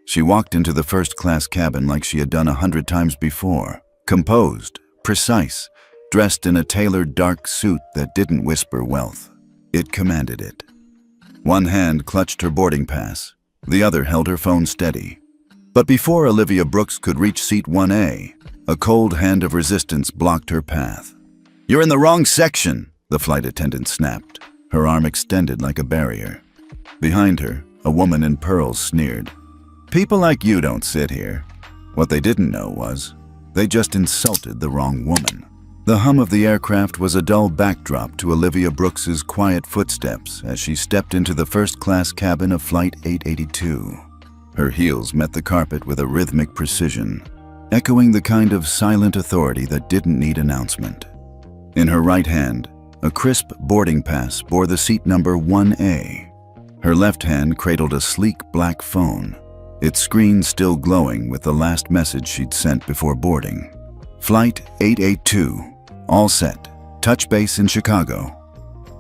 She walked into the first-class cabin like she had done 100 times before, composed, precise, dressed in a tailored dark suit that didn't whisper wealth. It commanded it. One hand clutched her boarding pass, the other held her phone steady. But before Olivia Brooks could reach seat 1A, a cold hand of resistance blocked her path. "You're in the wrong section," the flight attendant snapped, her arm extended like a barrier. Behind her, a woman in pearls sneered. "People like you don't sit here." What they didn't know was, they just insulted the wrong woman. The hum of the aircraft was a dull backdrop to Olivia Brooks's quiet footsteps as she stepped into the first-class cabin of Flight 882. Her heels met the carpet with a rhythmic precision, echoing the kind of silent authority that didn't need announcement. In her right hand, a crisp boarding pass bore the seat number 1A. Her left hand cradled a sleek black phone, its screen still glowing with the last message she'd sent before boarding. "Flight 882, all set. Touch base in Chicago."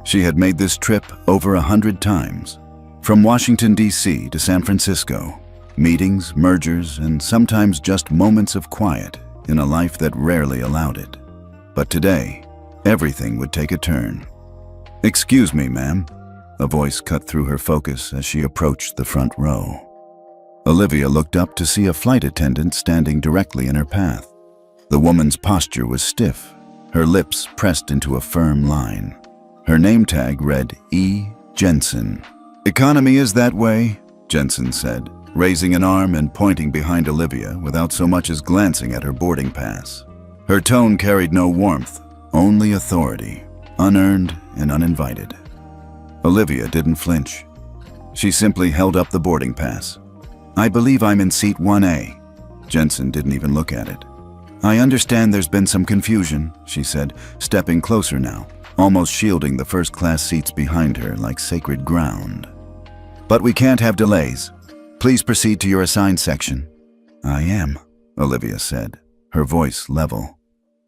She had made this trip over 100 times, from Washington, D.C. to San Francisco. Meetings, mergers, and sometimes just moments of quiet in a life that rarely allowed it. But today, everything would take a turn. "Excuse me, ma'am." A voice cut through her focus as she approached the front row. Olivia looked up to see a flight attendant standing directly in her path. The woman's posture was stiff, her lips pressed into a firm line. Her name tag read E. Jensen. "Economy is that way," Jensen said, raising an arm and pointing behind Olivia without so much as glancing at her boarding pass. Her tone carried no warmth, only authority, unearned and uninvited. Olivia didn't flinch. She simply held up the boarding pass. "I believe I'm in seat 1A. Jensen didn't even look at it. "I understand there's been some confusion," she said, stepping closer now, almost shielding the first-class seats behind her like sacred ground. "But we can't have delays. Please proceed to your assigned section." "I am," Olivia said, her voice level.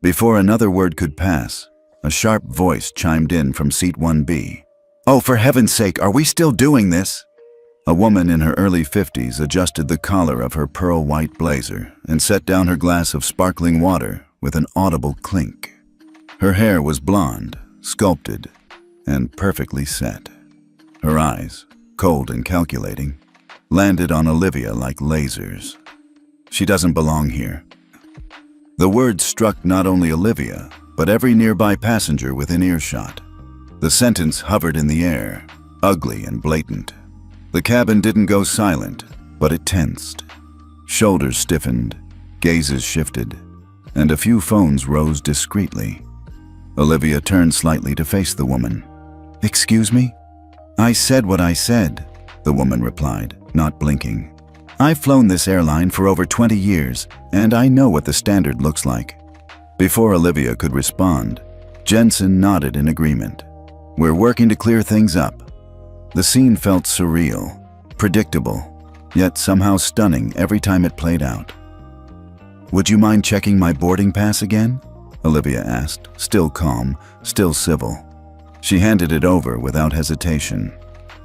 Before another word could pass, a sharp voice chimed in from seat 1B. "Oh, for heaven's sake, are we still doing this?" A woman in her early 50s adjusted the collar of her pearl-white blazer and set down her glass of sparkling water with an audible clink. Her hair was blonde, sculpted, and perfectly set. Her eyes, cold and calculating, landed on Olivia like lasers. "She doesn't belong here." The words struck not only Olivia, but every nearby passenger within earshot. The sentence hovered in the air, ugly and blatant. The cabin didn't go silent, but it tensed. Shoulders stiffened, gazes shifted, and a few phones rose discreetly. Olivia turned slightly to face the woman. "Excuse me?" "I said what I said," the woman replied, not blinking. "I've flown this airline for over 20 years, and I know what the standard looks like." Before Olivia could respond, Jensen nodded in agreement. "We're working to clear things up." The scene felt surreal, predictable, yet somehow stunning every time it played out. "Would you mind checking my boarding pass again?" Olivia asked, still calm, still civil. She handed it over without hesitation.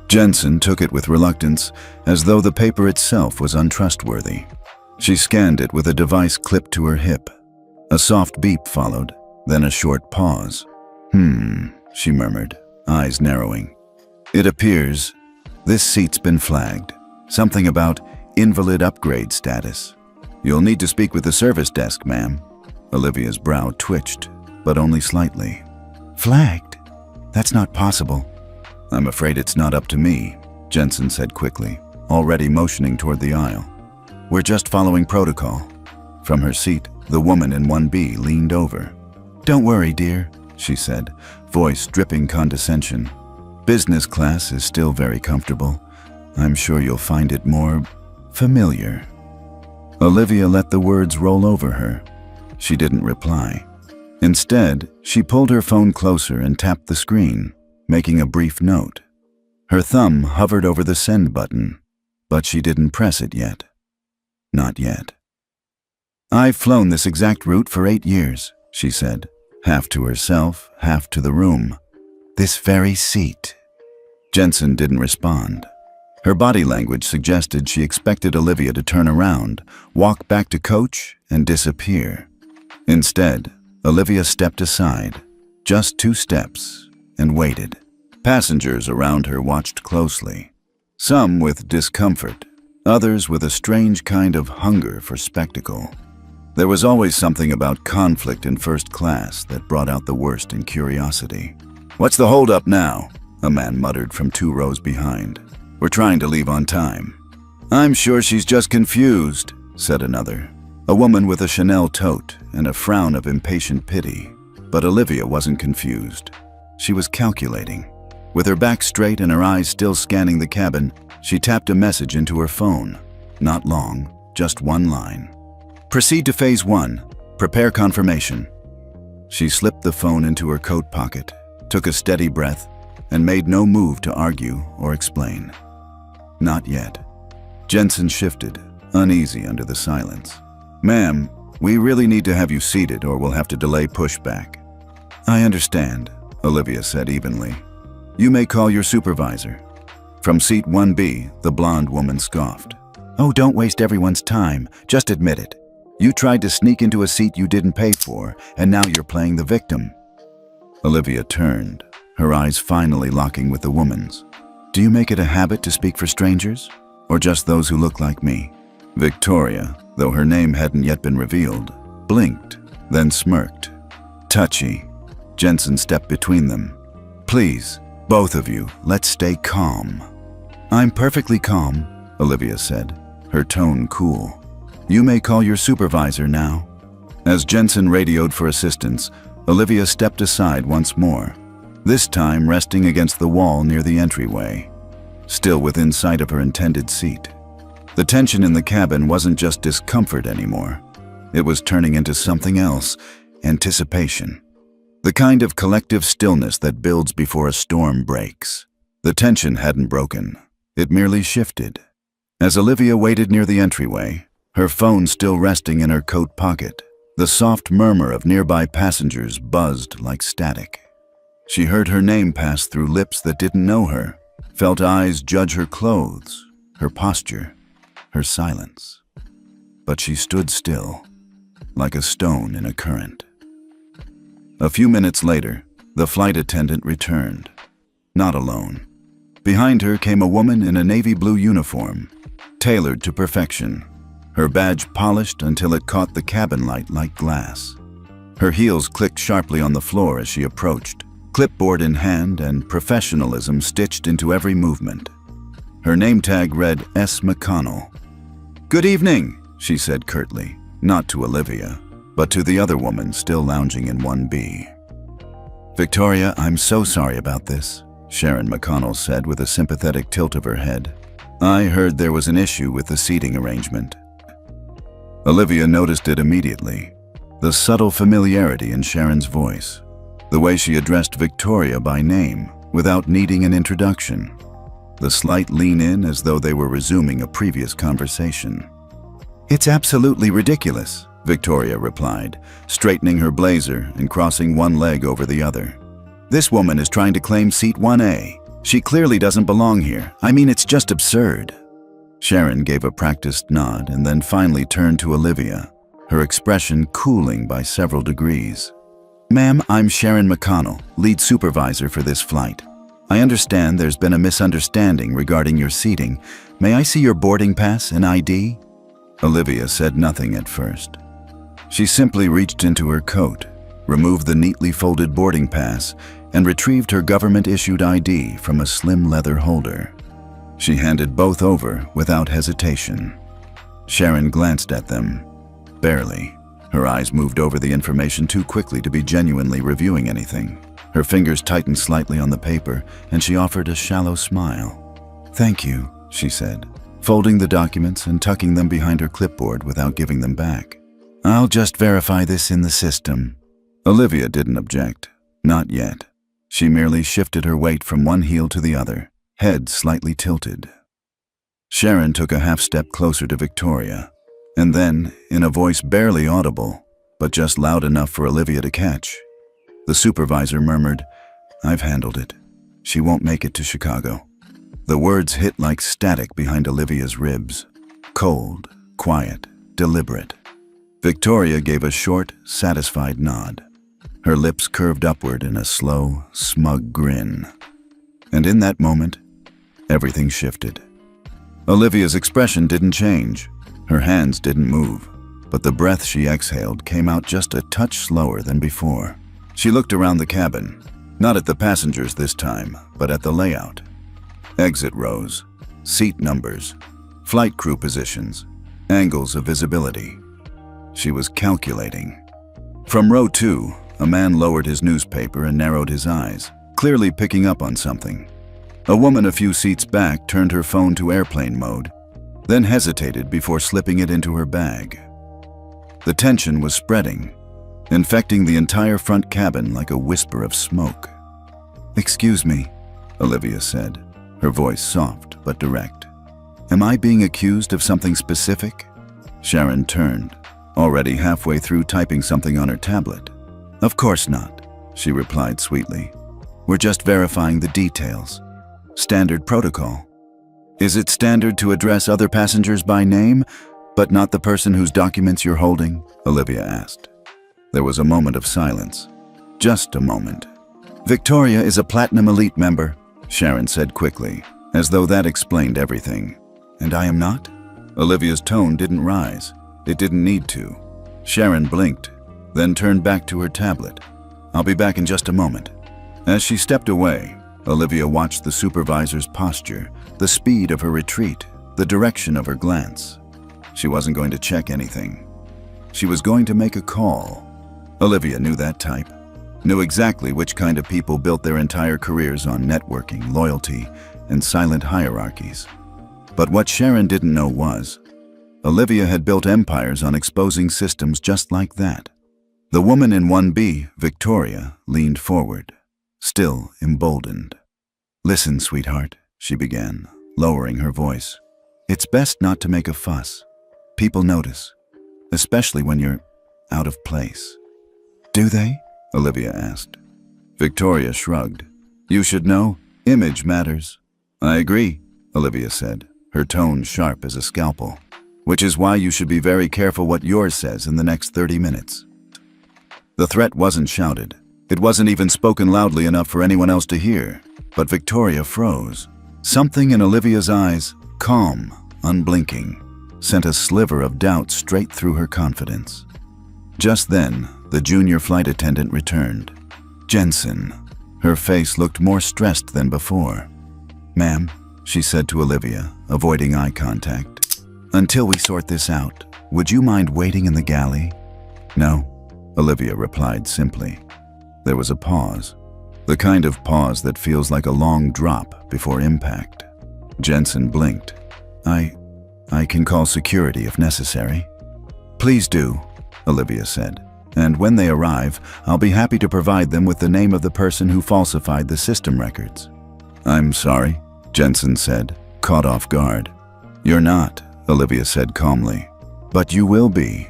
Jensen took it with reluctance, as though the paper itself was untrustworthy. She scanned it with a device clipped to her hip. A soft beep followed, then a short pause. She murmured, eyes narrowing. "It appears this seat's been flagged. Something about invalid upgrade status. You'll need to speak with the service desk, ma'am." Olivia's brow twitched, but only slightly. "Flagged? That's not possible." "I'm afraid it's not up to me," Jensen said quickly, already motioning toward the aisle. "We're just following protocol." From her seat, the woman in 1B leaned over. "Don't worry, dear," she said, voice dripping condescension. "Business class is still very comfortable. I'm sure you'll find it more familiar." Olivia let the words roll over her. She didn't reply. Instead, she pulled her phone closer and tapped the screen, making a brief note. Her thumb hovered over the send button, but she didn't press it yet. Not yet. "I've flown this exact route for 8 years, she said, half to herself, half to the room. "This very seat." Jensen didn't respond. Her body language suggested she expected Olivia to turn around, walk back to coach, and disappear. Instead, Olivia stepped aside, just 2 steps, and waited. Passengers around her watched closely, some with discomfort, others with a strange kind of hunger for spectacle. There was always something about conflict in first class that brought out the worst in curiosity. "What's the holdup now?" a man muttered from 2 rows behind. "We're trying to leave on time." "I'm sure she's just confused," said another, a woman with a Chanel tote and a frown of impatient pity. But Olivia wasn't confused. She was calculating. With her back straight and her eyes still scanning the cabin, she tapped a message into her phone. Not long, just 1 line. "Proceed to Phase 1. Prepare confirmation." She slipped the phone into her coat pocket, took a steady breath, and made no move to argue or explain. Not yet. Jensen shifted, uneasy under the silence. "Ma'am, we really need to have you seated or we'll have to delay pushback." "I understand," Olivia said evenly. "You may call your supervisor." From seat 1B, the blonde woman scoffed. "Oh, don't waste everyone's time. Just admit it. You tried to sneak into a seat you didn't pay for, and now you're playing the victim." Olivia turned, her eyes finally locking with the woman's. "Do you make it a habit to speak for strangers? Or just those who look like me?" Victoria, though her name hadn't yet been revealed, blinked, then smirked. "Touchy." Jensen stepped between them. "Please, both of you, let's stay calm." "I'm perfectly calm," Olivia said, her tone cool. "You may call your supervisor now." As Jensen radioed for assistance, Olivia stepped aside once more, this time resting against the wall near the entryway, still within sight of her intended seat. The tension in the cabin wasn't just discomfort anymore. It was turning into something else, anticipation. The kind of collective stillness that builds before a storm breaks. The tension hadn't broken. It merely shifted. As Olivia waited near the entryway, her phone still resting in her coat pocket, the soft murmur of nearby passengers buzzed like static. She heard her name pass through lips that didn't know her, felt eyes judge her clothes, her posture, her silence. But she stood still, like a stone in a current. A few minutes later, the flight attendant returned, not alone. Behind her came a woman in a navy blue uniform, tailored to perfection, her badge polished until it caught the cabin light like glass. Her heels clicked sharply on the floor as she approached, clipboard in hand and professionalism stitched into every movement. Her name tag read S. McConnell. "Good evening," she said curtly, not to Olivia, but to the other woman still lounging in 1B. "Victoria, I'm so sorry about this," Sharon McConnell said with a sympathetic tilt of her head. "I heard there was an issue with the seating arrangement." Olivia noticed it immediately, the subtle familiarity in Sharon's voice, the way she addressed Victoria by name without needing an introduction, the slight lean in as though they were resuming a previous conversation. "It's absolutely ridiculous," Victoria replied, straightening her blazer and crossing one leg over the other. "This woman is trying to claim seat 1A. She clearly doesn't belong here. I mean, it's just absurd." Sharon gave a practiced nod and then finally turned to Olivia, her expression cooling by several degrees. "Ma'am, I'm Sharon McConnell, lead supervisor for this flight. I understand there's been a misunderstanding regarding your seating. May I see your boarding pass and ID?" Olivia said nothing at first. She simply reached into her coat, removed the neatly folded boarding pass, and retrieved her government-issued ID from a slim leather holder. She handed both over without hesitation. Sharon glanced at them, barely. Her eyes moved over the information too quickly to be genuinely reviewing anything. Her fingers tightened slightly on the paper, and she offered a shallow smile. "Thank you," she said, folding the documents and tucking them behind her clipboard without giving them back. "I'll just verify this in the system." Olivia didn't object. Not yet. She merely shifted her weight from one heel to the other, head slightly tilted. Sharon took a half step closer to Victoria, and then, in a voice barely audible, but just loud enough for Olivia to catch, the supervisor murmured, "I've handled it. She won't make it to Chicago." The words hit like static behind Olivia's ribs. Cold, quiet, deliberate. Victoria gave a short, satisfied nod. Her lips curved upward in a slow, smug grin. And in that moment, everything shifted. Olivia's expression didn't change. Her hands didn't move, but the breath she exhaled came out just a touch slower than before. She looked around the cabin, not at the passengers this time, but at the layout. Exit rows, seat numbers, flight crew positions, angles of visibility. She was calculating. From row 2, a man lowered his newspaper and narrowed his eyes, clearly picking up on something. A woman a few seats back turned her phone to airplane mode, then hesitated before slipping it into her bag. The tension was spreading, infecting the entire front cabin like a whisper of smoke. "Excuse me," Olivia said, her voice soft but direct. "Am I being accused of something specific?" Sharon turned, already halfway through typing something on her tablet. "Of course not," she replied sweetly. "We're just verifying the details. Standard protocol." "Is it standard to address other passengers by name, but not the person whose documents you're holding?" Olivia asked. There was a moment of silence. Just a moment. "Victoria is a Platinum Elite member," Sharon said quickly, as though that explained everything. "And I am not?" Olivia's tone didn't rise. It didn't need to. Sharon blinked, then turned back to her tablet. "I'll be back in just a moment." As she stepped away, Olivia watched the supervisor's posture, the speed of her retreat, the direction of her glance. She wasn't going to check anything. She was going to make a call. Olivia knew that type, knew exactly which kind of people built their entire careers on networking, loyalty, and silent hierarchies. But what Sharon didn't know was, Olivia had built empires on exposing systems just like that. The woman in 1B, Victoria, leaned forward, still emboldened. "Listen, sweetheart," she began, lowering her voice. "It's best not to make a fuss. People notice, especially when you're out of place." "Do they?" Olivia asked. Victoria shrugged. "You should know, image matters." "I agree," Olivia said, her tone sharp as a scalpel. "Which is why you should be very careful what yours says in the next 30 minutes. The threat wasn't shouted. It wasn't even spoken loudly enough for anyone else to hear. But Victoria froze. Something in Olivia's eyes, calm, unblinking, sent a sliver of doubt straight through her confidence. Just then, the junior flight attendant returned. Jensen. Her face looked more stressed than before. "Ma'am," she said to Olivia, avoiding eye contact. "Until we sort this out, would you mind waiting in the galley?" "No," Olivia replied simply. There was a pause, the kind of pause that feels like a long drop before impact. Jensen blinked. I can call security if necessary." "Please do," Olivia said. "And when they arrive, I'll be happy to provide them with the name of the person who falsified the system records." "I'm sorry," Jensen said, caught off guard. "You're not," Olivia said calmly. "But you will be."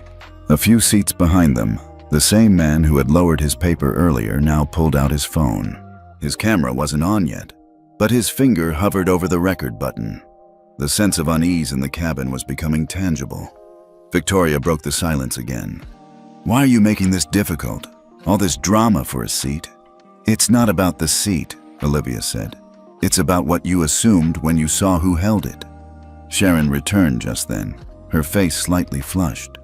A few seats behind them, the same man who had lowered his paper earlier now pulled out his phone. His camera wasn't on yet, but his finger hovered over the record button. The sense of unease in the cabin was becoming tangible. Victoria broke the silence again. "Why are you making this difficult? All this drama for a seat?" "It's not about the seat," Olivia said. "It's about what you assumed when you saw who held it." Sharon returned just then, her face slightly flushed.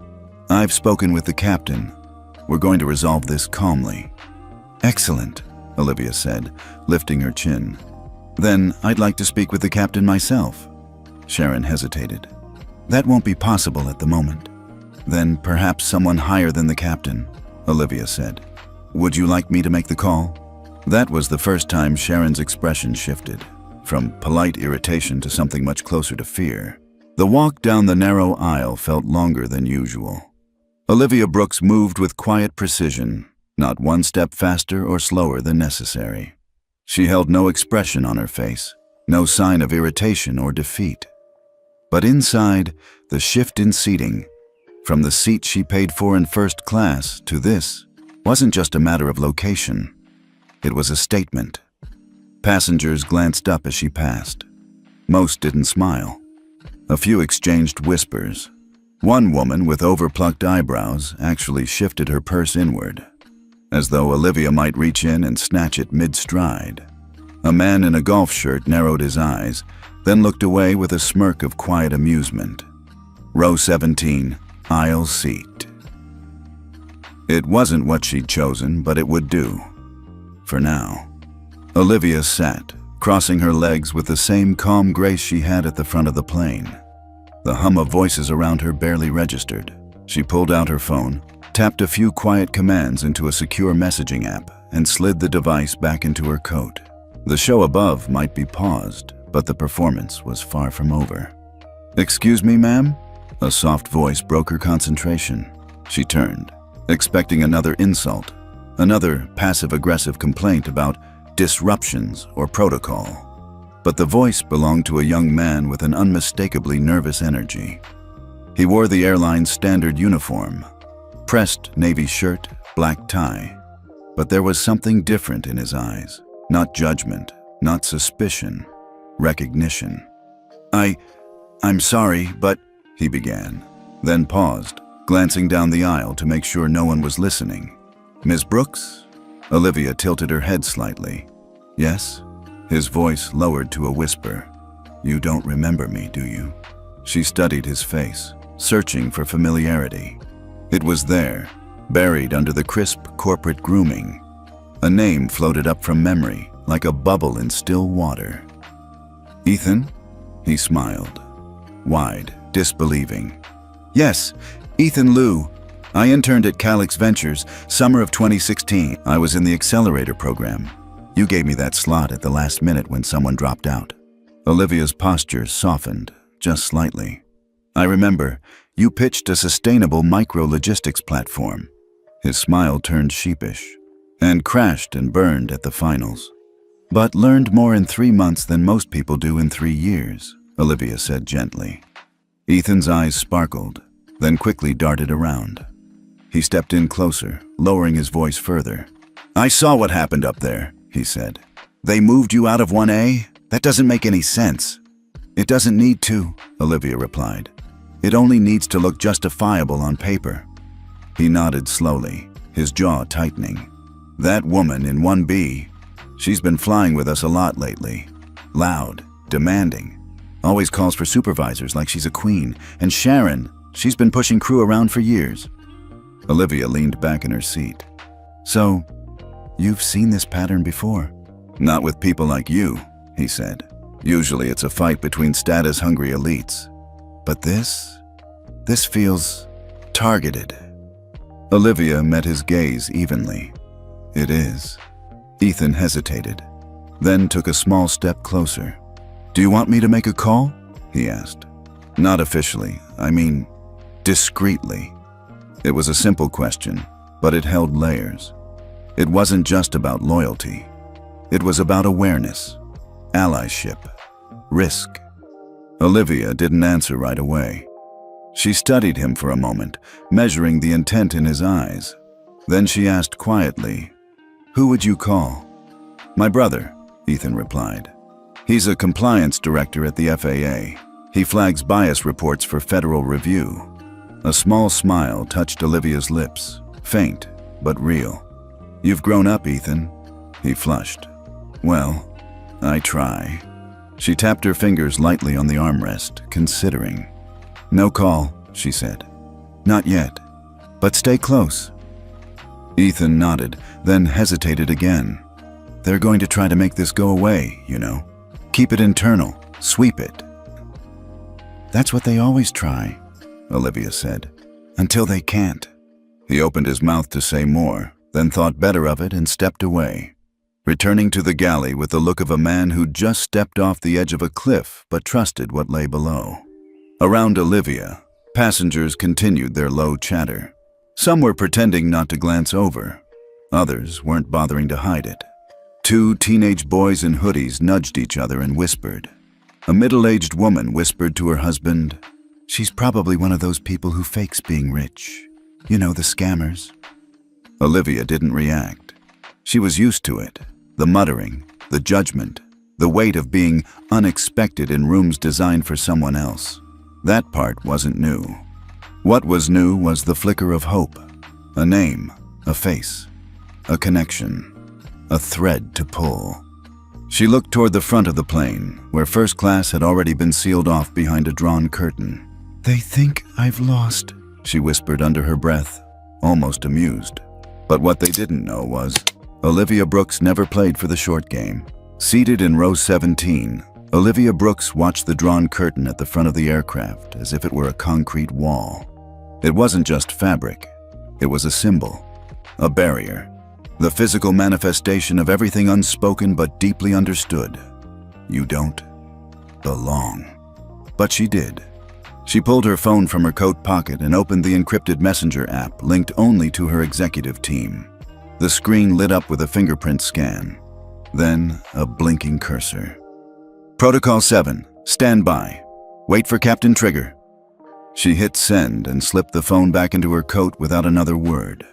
"I've spoken with the captain. We're going to resolve this calmly." "Excellent," Olivia said, lifting her chin. "Then I'd like to speak with the captain myself." Sharon hesitated. "That won't be possible at the moment." "Then perhaps someone higher than the captain," Olivia said. "Would you like me to make the call?" That was the first time Sharon's expression shifted, from polite irritation to something much closer to fear. The walk down the narrow aisle felt longer than usual. Olivia Brooks moved with quiet precision, not one step faster or slower than necessary. She held no expression on her face, no sign of irritation or defeat. But inside, the shift in seating, from the seat she paid for in first class to this, wasn't just a matter of location. It was a statement. Passengers glanced up as she passed. Most didn't smile. A few exchanged whispers. One woman with overplucked eyebrows actually shifted her purse inward, as though Olivia might reach in and snatch it mid-stride. A man in a golf shirt narrowed his eyes, then looked away with a smirk of quiet amusement. Row 17, aisle seat. It wasn't what she'd chosen, but it would do. For now. Olivia sat, crossing her legs with the same calm grace she had at the front of the plane. The hum of voices around her barely registered. She pulled out her phone, tapped a few quiet commands into a secure messaging app, and slid the device back into her coat. The show above might be paused, but the performance was far from over. "Excuse me, ma'am?" A soft voice broke her concentration. She turned, expecting another insult, another passive-aggressive complaint about disruptions or protocol. But the voice belonged to a young man with an unmistakably nervous energy. He wore the airline's standard uniform, pressed navy shirt, black tie. But there was something different in his eyes. Not judgment, not suspicion, recognition. I'm sorry, but," he began, then paused, glancing down the aisle to make sure no one was listening. "Miss Brooks?" Olivia tilted her head slightly. "Yes?" His voice lowered to a whisper. "You don't remember me, do you?" She studied his face, searching for familiarity. It was there, buried under the crisp corporate grooming. A name floated up from memory, like a bubble in still water. "Ethan?" He smiled, wide, disbelieving. "Yes, Ethan Liu. I interned at Calyx Ventures, summer of 2016. I was in the accelerator program. You gave me that slot at the last minute when someone dropped out." Olivia's posture softened, just slightly. "I remember, you pitched a sustainable micro-logistics platform." His smile turned sheepish, and crashed and burned at the finals. "But learned more in 3 months than most people do in 3 years, Olivia said gently. Ethan's eyes sparkled, then quickly darted around. He stepped in closer, lowering his voice further. "I saw what happened up there," he said. "They moved you out of 1A? That doesn't make any sense." "It doesn't need to," Olivia replied. "It only needs to look justifiable on paper." He nodded slowly, his jaw tightening. "That woman in 1B, she's been flying with us a lot lately. Loud, demanding. Always calls for supervisors like she's a queen. And Sharon, she's been pushing crew around for years." Olivia leaned back in her seat. "So, you've seen this pattern before?" "Not with people like you," he said. "Usually it's a fight between status-hungry elites. But this feels targeted." Olivia met his gaze evenly. "It is." Ethan hesitated, then took a small step closer. "Do you want me to make a call?" he asked. "Not officially, I mean, discreetly." It was a simple question, but it held layers. It wasn't just about loyalty. It was about awareness, allyship, risk. Olivia didn't answer right away. She studied him for a moment, measuring the intent in his eyes. Then she asked quietly, "Who would you call?" "My brother," Ethan replied. "He's a compliance director at the FAA. He flags bias reports for federal review." A small smile touched Olivia's lips, faint but real. "You've grown up, Ethan." He flushed. "Well, I try." She tapped her fingers lightly on the armrest, considering. "No call," she said. "Not yet, but stay close." Ethan nodded, then hesitated again. "They're going to try to make this go away, you know. Keep it internal, sweep it." "That's what they always try," Olivia said, "until they can't." He opened his mouth to say more, then thought better of it and stepped away, returning to the galley with the look of a man who'd just stepped off the edge of a cliff but trusted what lay below. Around Olivia, passengers continued their low chatter. Some were pretending not to glance over. Others weren't bothering to hide it. 2 teenage boys in hoodies nudged each other and whispered. A middle-aged woman whispered to her husband, "She's probably one of those people who fakes being rich. You know, the scammers." Olivia didn't react. She was used to it. The muttering, the judgment, The weight of being unexpected in rooms designed for someone else. That part wasn't new. What was new was the flicker of hope. A name, a face, a connection, a thread to pull. She looked toward the front of the plane, where first class had already been sealed off behind a drawn curtain. "They think I've lost," she whispered under her breath, almost amused. But what they didn't know was, Olivia Brooks never played for the short game. Seated in row 17, Olivia Brooks watched the drawn curtain at the front of the aircraft as if it were a concrete wall. It wasn't just fabric. It was a symbol, a barrier, the physical manifestation of everything unspoken but deeply understood. You don't belong. But she did. She pulled her phone from her coat pocket and opened the encrypted messenger app linked only to her executive team. The screen lit up with a fingerprint scan, then a blinking cursor. "Protocol 7, stand by. Wait for Captain Trigger." She hit send and slipped the phone back into her coat without another word.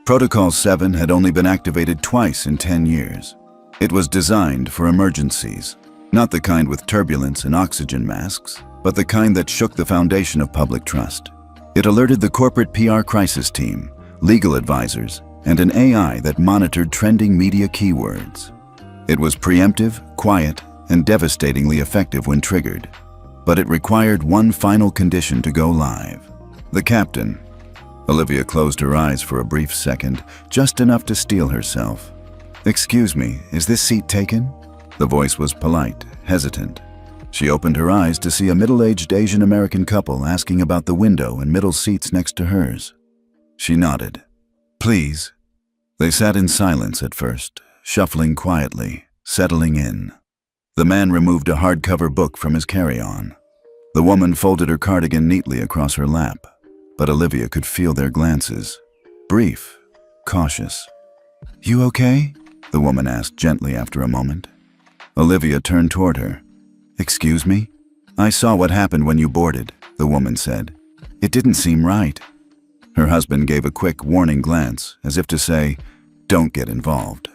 Protocol 7 had only been activated twice in 10 years. It was designed for emergencies, not the kind with turbulence and oxygen masks, but the kind that shook the foundation of public trust. It alerted the corporate PR crisis team, legal advisors, and an AI that monitored trending media keywords. It was preemptive, quiet, and devastatingly effective when triggered. But it required one final condition to go live. The captain. Olivia closed her eyes for a brief second, just enough to steel herself. "Excuse me, is this seat taken?" The voice was polite, hesitant. She opened her eyes to see a middle-aged Asian American couple asking about the window and middle seats next to hers. She nodded. "Please." They sat in silence at first, shuffling quietly, settling in. The man removed a hardcover book from his carry-on. The woman folded her cardigan neatly across her lap, but Olivia could feel their glances. Brief, cautious. "You okay?" the woman asked gently after a moment. Olivia turned toward her. "Excuse me? I saw what happened when you boarded," the woman said. "It didn't seem right." Her husband gave a quick, warning glance, as if to say, "Don't get involved."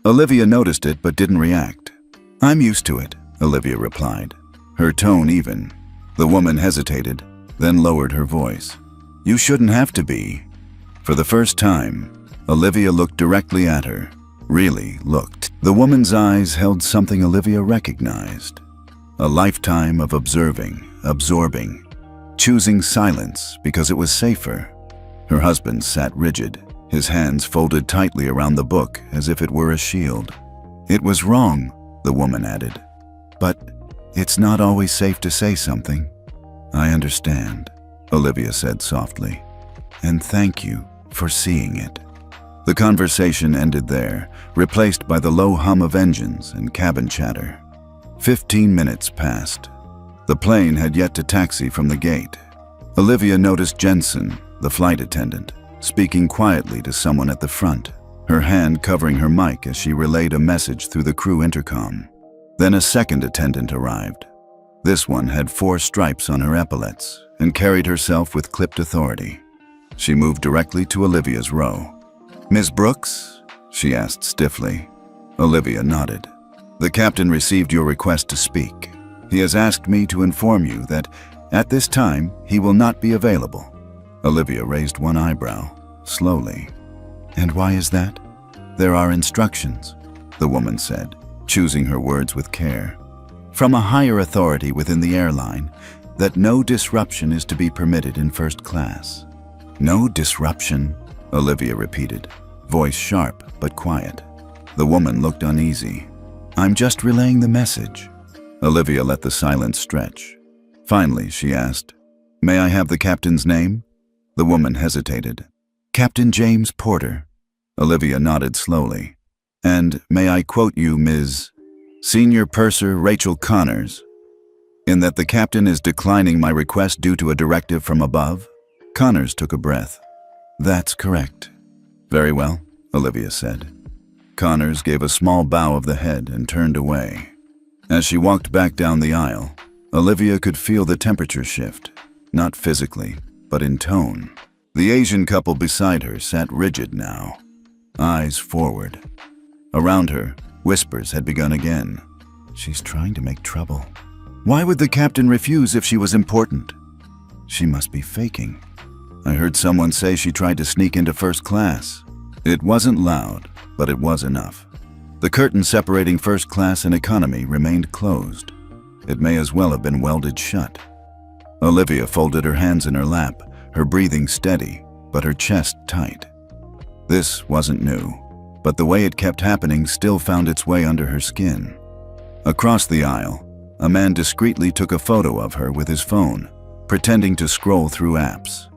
Olivia noticed it but didn't react. "I'm used to it," Olivia replied, her tone even. The woman hesitated, then lowered her voice. "You shouldn't have to be." For the first time, Olivia looked directly at her. Really looked. The woman's eyes held something Olivia recognized. A lifetime of observing, absorbing, choosing silence because it was safer. Her husband sat rigid, his hands folded tightly around the book as if it were a shield. "It was wrong," the woman added. "But it's not always safe to say something." "I understand," Olivia said softly. "And thank you for seeing it." The conversation ended there, replaced by the low hum of engines and cabin chatter. 15 minutes passed. The plane had yet to taxi from the gate. Olivia noticed Jensen, the flight attendant, speaking quietly to someone at the front, her hand covering her mic as she relayed a message through the crew intercom. Then a second attendant arrived. This one had 4 stripes on her epaulets and carried herself with clipped authority. She moved directly to Olivia's row. "Ms. Brooks?" she asked stiffly. Olivia nodded. "The captain received your request to speak. He has asked me to inform you that at this time he will not be available." Olivia raised one eyebrow, slowly. "And why is that?" "There are instructions," the woman said, choosing her words with care. "From a higher authority within the airline, that no disruption is to be permitted in first class." "No disruption," Olivia repeated, voice sharp but quiet. The woman looked uneasy. "I'm just relaying the message." Olivia let the silence stretch. Finally, she asked, "May I have the captain's name?" The woman hesitated. "Captain James Porter." Olivia nodded slowly. "And may I quote you, Ms. Senior Purser Rachel Connors, in that the captain is declining my request due to a directive from above?" Connors took a breath. "That's correct." "Very well," Olivia said. Connors gave a small bow of the head and turned away. As she walked back down the aisle, Olivia could feel the temperature shift, not physically, but in tone. The Asian couple beside her sat rigid now, eyes forward. Around her, whispers had begun again. She's trying to make trouble. Why would the captain refuse if she was important? She must be faking. I heard someone say she tried to sneak into first class. It wasn't loud, but it was enough. The curtain separating first class and economy remained closed. It may as well have been welded shut. Olivia folded her hands in her lap, her breathing steady, but her chest tight. This wasn't new, but the way it kept happening still found its way under her skin. Across the aisle, a man discreetly took a photo of her with his phone, pretending to scroll through apps.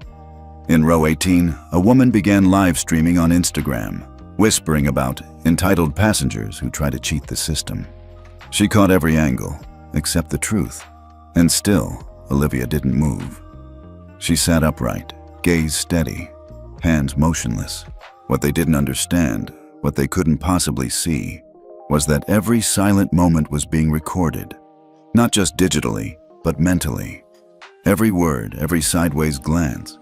In row 18, a woman began live streaming on Instagram, whispering about entitled passengers who try to cheat the system. She caught every angle, except the truth, and still, Olivia didn't move. She sat upright, gaze steady, hands motionless. What they didn't understand, what they couldn't possibly see, was that every silent moment was being recorded, not just digitally, but mentally. Every word, every sideways glance,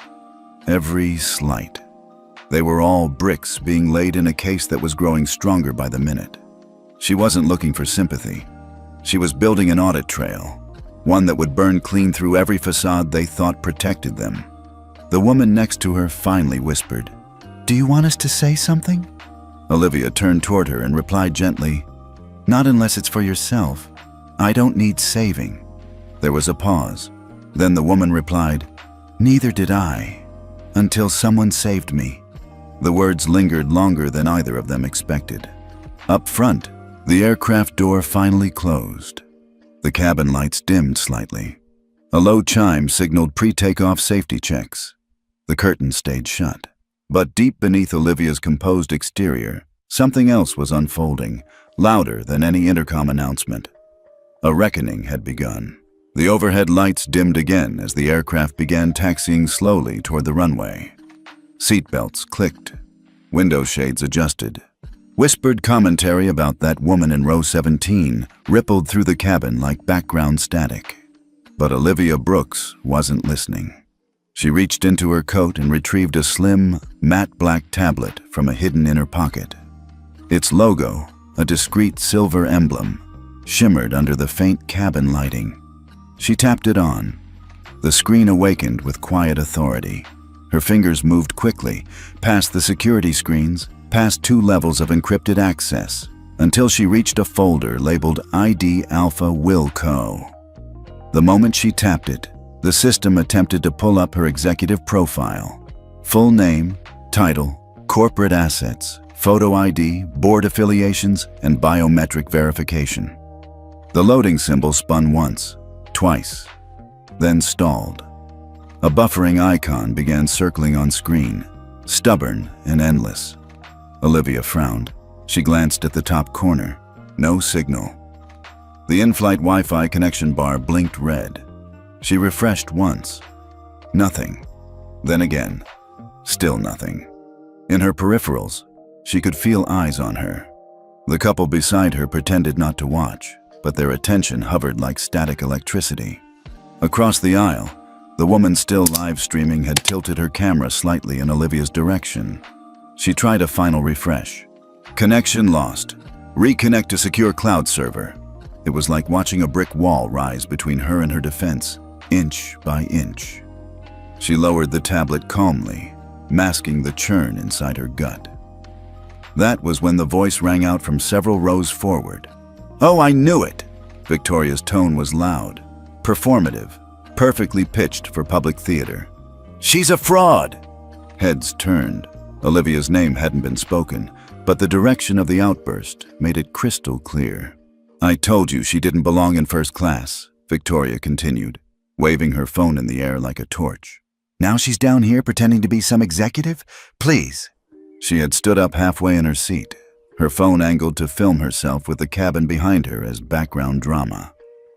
every slight. They were all bricks being laid in a case that was growing stronger by the minute. She wasn't looking for sympathy. She was building an audit trail, one that would burn clean through every facade they thought protected them. The woman next to her finally whispered, "Do you want us to say something?" Olivia turned toward her and replied gently, "Not unless it's for yourself. I don't need saving." There was a pause. Then the woman replied, "Neither did I, until someone saved me." The words lingered longer than either of them expected. Up front, the aircraft door finally closed. The cabin lights dimmed slightly. A low chime signaled pre-takeoff safety checks. The curtain stayed shut. But deep beneath Olivia's composed exterior, something else was unfolding, louder than any intercom announcement. A reckoning had begun. The overhead lights dimmed again as the aircraft began taxiing slowly toward the runway. Seatbelts clicked. Window shades adjusted. Whispered commentary about that woman in row 17 rippled through the cabin like background static. But Olivia Brooks wasn't listening. She reached into her coat and retrieved a slim, matte black tablet from a hidden inner pocket. Its logo, a discreet silver emblem, shimmered under the faint cabin lighting. She tapped it on. The screen awakened with quiet authority. Her fingers moved quickly, past the security screens, past 2 levels of encrypted access, until she reached a folder labeled ID Alpha Wilco. The moment she tapped it, the system attempted to pull up her executive profile. Full name, title, corporate assets, photo ID, board affiliations, and biometric verification. The loading symbol spun once, twice, then stalled. A buffering icon began circling on screen, stubborn and endless. Olivia frowned. She glanced at the top corner. No signal. The in-flight Wi-Fi connection bar blinked red. She refreshed once. Nothing. Then again. Still nothing. In her peripherals, she could feel eyes on her. The couple beside her pretended not to watch, but their attention hovered like static electricity. Across the aisle, the woman still live streaming had tilted her camera slightly in Olivia's direction. She tried a final refresh. Connection lost. Reconnect to secure cloud server. It was like watching a brick wall rise between her and her defense, inch by inch. She lowered the tablet calmly, masking the churn inside her gut. That was when the voice rang out from several rows forward. "Oh, I knew it!" Victoria's tone was loud, performative, perfectly pitched for public theater. "She's a fraud!" Heads turned. Olivia's name hadn't been spoken, but the direction of the outburst made it crystal clear. "I told you she didn't belong in first class," Victoria continued, waving her phone in the air like a torch. "Now she's down here pretending to be some executive? Please." She had stood up halfway in her seat, her phone angled to film herself with the cabin behind her as background drama.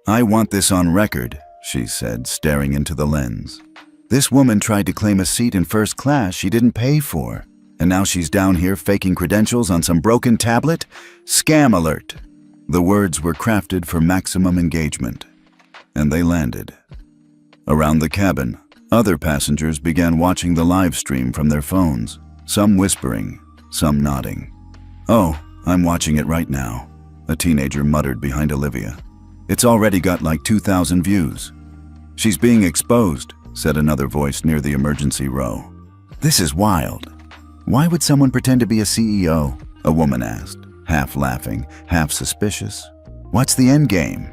"I want this on record," she said, staring into the lens. "This woman tried to claim a seat in first class she didn't pay for, and now she's down here faking credentials on some broken tablet? Scam alert!" The words were crafted for maximum engagement, and they landed. Around the cabin, other passengers began watching the live stream from their phones, some whispering, some nodding. "Oh, I'm watching it right now," a teenager muttered behind Olivia. "It's already got like 2,000 views." "She's being exposed," said another voice near the emergency row. "This is wild. Why would someone pretend to be a CEO?" a woman asked, half laughing, half suspicious. "What's the end game?"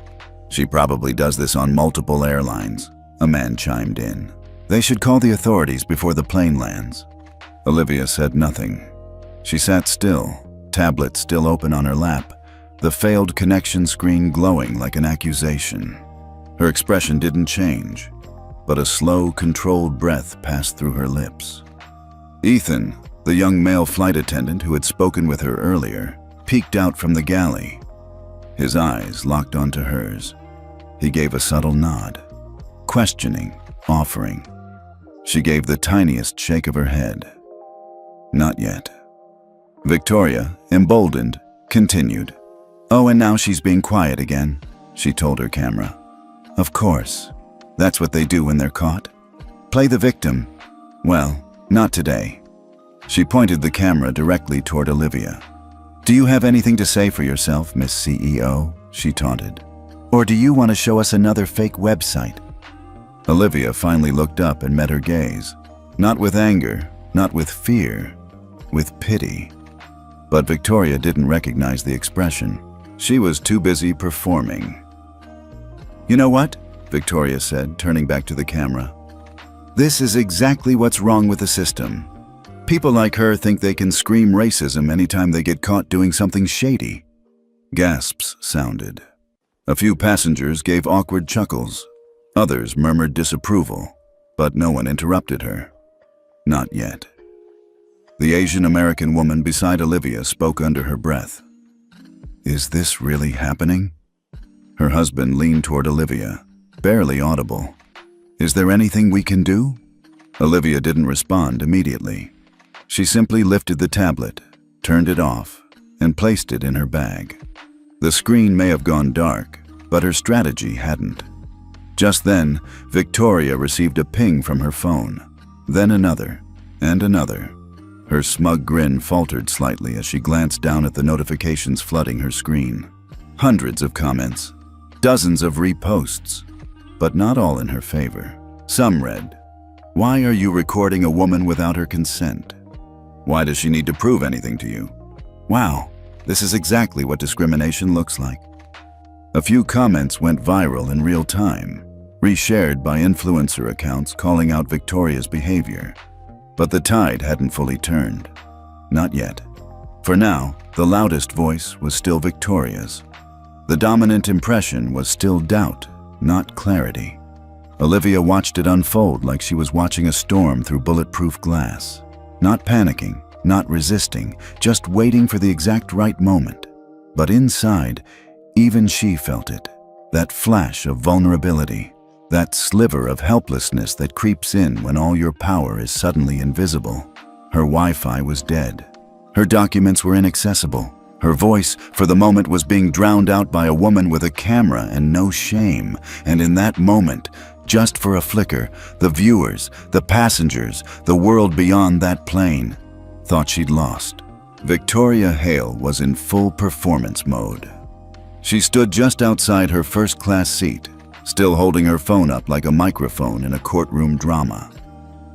"She probably does this on multiple airlines," a man chimed in. "They should call the authorities before the plane lands." Olivia said nothing. She sat still, tablet still open on her lap, the failed connection screen glowing like an accusation. Her expression didn't change, but a slow, controlled breath passed through her lips. Ethan, the young male flight attendant who had spoken with her earlier, peeked out from the galley. His eyes locked onto hers. He gave a subtle nod, questioning, offering. She gave the tiniest shake of her head. Not yet. Victoria, emboldened, continued. "Oh, and now she's being quiet again," she told her camera. "Of course. That's what they do when they're caught. Play the victim. Well, not today." She pointed the camera directly toward Olivia. "Do you have anything to say for yourself, Miss CEO?" she taunted. "Or do you want to show us another fake website?" Olivia finally looked up and met her gaze. Not with anger, not with fear, with pity. But Victoria didn't recognize the expression. She was too busy performing. "You know what?" Victoria said, turning back to the camera. "This is exactly what's wrong with the system. People like her think they can scream racism anytime they get caught doing something shady." Gasps sounded. A few passengers gave awkward chuckles. Others murmured disapproval, but no one interrupted her. Not yet. The Asian American woman beside Olivia spoke under her breath. "Is this really happening?" Her husband leaned toward Olivia, barely audible. "Is there anything we can do?" Olivia didn't respond immediately. She simply lifted the tablet, turned it off, and placed it in her bag. The screen may have gone dark, but her strategy hadn't. Just then, Victoria received a ping from her phone, then another, and another. Her smug grin faltered slightly as she glanced down at the notifications flooding her screen. Hundreds of comments, dozens of reposts, but not all in her favor. Some read, "Why are you recording a woman without her consent? Why does she need to prove anything to you? Wow, this is exactly what discrimination looks like." A few comments went viral in real time, reshared by influencer accounts calling out Victoria's behavior. But the tide hadn't fully turned. Not yet. For now, the loudest voice was still Victoria's. The dominant impression was still doubt, not clarity. Olivia watched it unfold like she was watching a storm through bulletproof glass. Not panicking, not resisting, just waiting for the exact right moment. But inside, even she felt it. That flash of vulnerability. That sliver of helplessness that creeps in when all your power is suddenly invisible. Her Wi-Fi was dead. Her documents were inaccessible. Her voice, for the moment, was being drowned out by a woman with a camera and no shame. And in that moment, just for a flicker, the viewers, the passengers, the world beyond that plane, thought she'd lost. Victoria Hale was in full performance mode. She stood just outside her first-class seat, still holding her phone up like a microphone in a courtroom drama.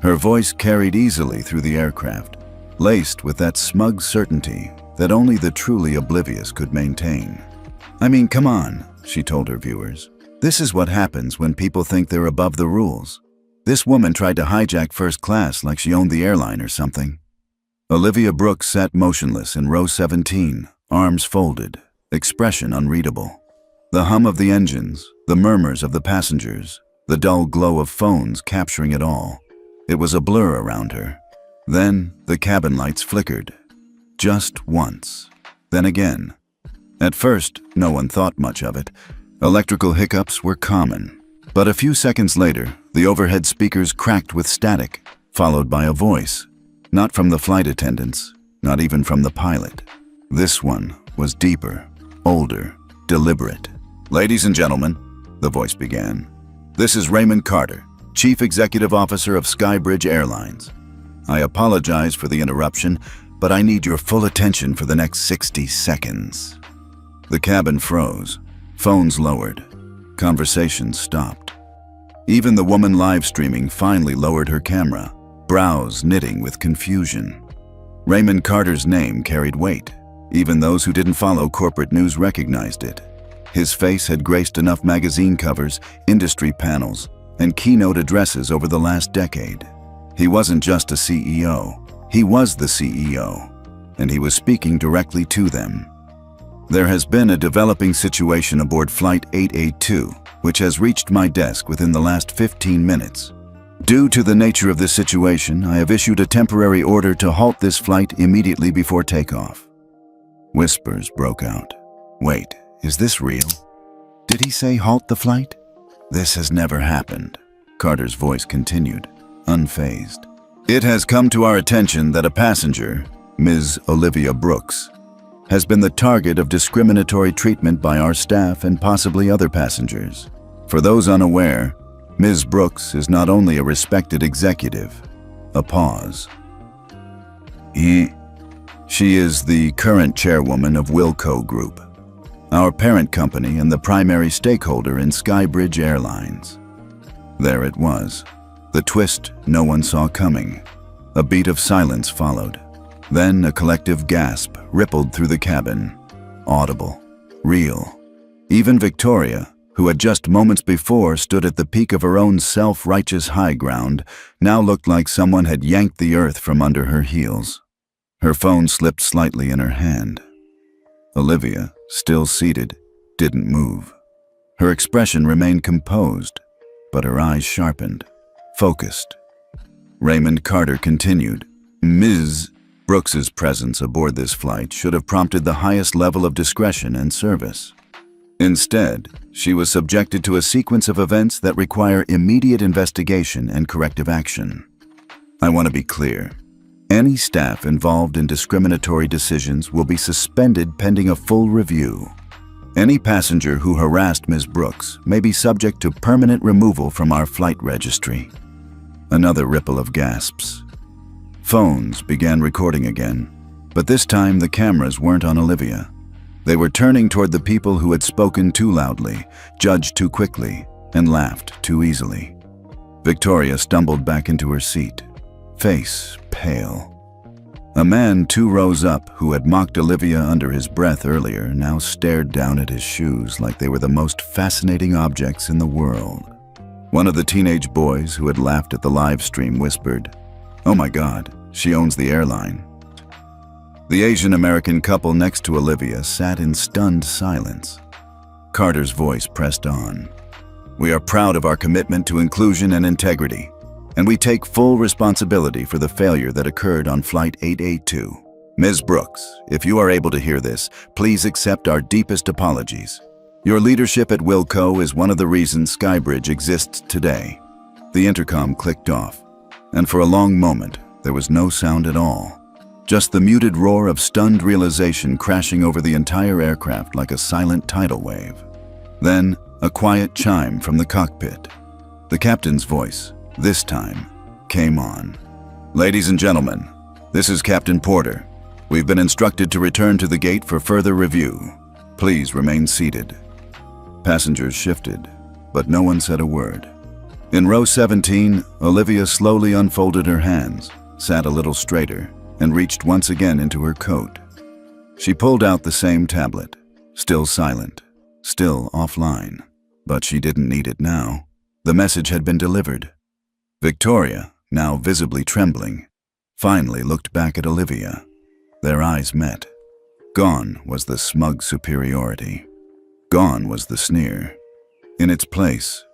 Her voice carried easily through the aircraft, laced with that smug certainty that only the truly oblivious could maintain. "I mean, come on," she told her viewers. "This is what happens when people think they're above the rules. This woman tried to hijack first class like she owned the airline or something." Olivia Brooks sat motionless in row 17, arms folded, expression unreadable. The hum of the engines, the murmurs of the passengers, the dull glow of phones capturing it all. It was a blur around her. Then the cabin lights flickered. Just once. Then again. At first, no one thought much of it. Electrical hiccups were common. But a few seconds later, the overhead speakers cracked with static, followed by a voice. Not from the flight attendants, not even from the pilot. This one was deeper, older, deliberate. "Ladies and gentlemen," the voice began, "this is Raymond Carter, Chief Executive Officer of Skybridge Airlines. I apologize for the interruption, but I need your full attention for the next 60 seconds. The cabin froze. Phones lowered. Conversations stopped. Even the woman live streaming finally lowered her camera, brows knitting with confusion. Raymond Carter's name carried weight. Even those who didn't follow corporate news recognized it. His face had graced enough magazine covers, industry panels, and keynote addresses over the last decade. He wasn't just a CEO. He was the CEO, and he was speaking directly to them. There has been a developing situation aboard Flight 882, which has reached my desk within the last 15 minutes. Due to the nature of this situation, I have issued a temporary order to halt this flight immediately before takeoff. Whispers broke out. Wait, is this real? Did he say halt the flight? This has never happened. Carter's voice continued, unfazed. It has come to our attention that a passenger, Ms. Olivia Brooks, has been the target of discriminatory treatment by our staff and possibly other passengers. For those unaware, Ms. Brooks is not only a respected executive. A pause. She is the current chairwoman of Wilco Group, our parent company and the primary stakeholder in Skybridge Airlines. There it was, the twist no one saw coming. A beat of silence followed. Then a collective gasp rippled through the cabin. Audible, real. Even Victoria, who had just moments before stood at the peak of her own self-righteous high ground, now looked like someone had yanked the earth from under her heels. Her phone slipped slightly in her hand. Olivia, still seated, didn't move. Her expression remained composed, but her eyes sharpened, focused. Raymond Carter continued, Ms. Brooks's presence aboard this flight should have prompted the highest level of discretion and service. Instead, she was subjected to a sequence of events that require immediate investigation and corrective action. I want to be clear. Any staff involved in discriminatory decisions will be suspended pending a full review. Any passenger who harassed Ms. Brooks may be subject to permanent removal from our flight registry. Another ripple of gasps. Phones began recording again, but this time the cameras weren't on Olivia. They were turning toward the people who had spoken too loudly, judged too quickly, and laughed too easily. Victoria stumbled back into her seat, face pale. A man 2 rows up who had mocked Olivia under his breath earlier now stared down at his shoes like they were the most fascinating objects in the world. One of the teenage boys who had laughed at the live stream whispered, "Oh my God, she owns the airline." The Asian-American couple next to Olivia sat in stunned silence. Carter's voice pressed on. "We are proud of our commitment to inclusion and integrity, and we take full responsibility for the failure that occurred on Flight 882. Ms. Brooks, if you are able to hear this, please accept our deepest apologies. Your leadership at Wilco is one of the reasons Skybridge exists today." The intercom clicked off, and for a long moment, there was no sound at all. Just the muted roar of stunned realization crashing over the entire aircraft like a silent tidal wave. Then, a quiet chime from the cockpit. The captain's voice, this time, came on. "Ladies and gentlemen, this is Captain Porter. We've been instructed to return to the gate for further review. Please remain seated." Passengers shifted, but no one said a word. In row 17, Olivia slowly unfolded her hands, sat a little straighter, and reached once again into her coat. She pulled out the same tablet, still silent, still offline, but she didn't need it now. The message had been delivered. Victoria, now visibly trembling, finally looked back at Olivia. Their eyes met. Gone was the smug superiority. Gone was the sneer. In its place,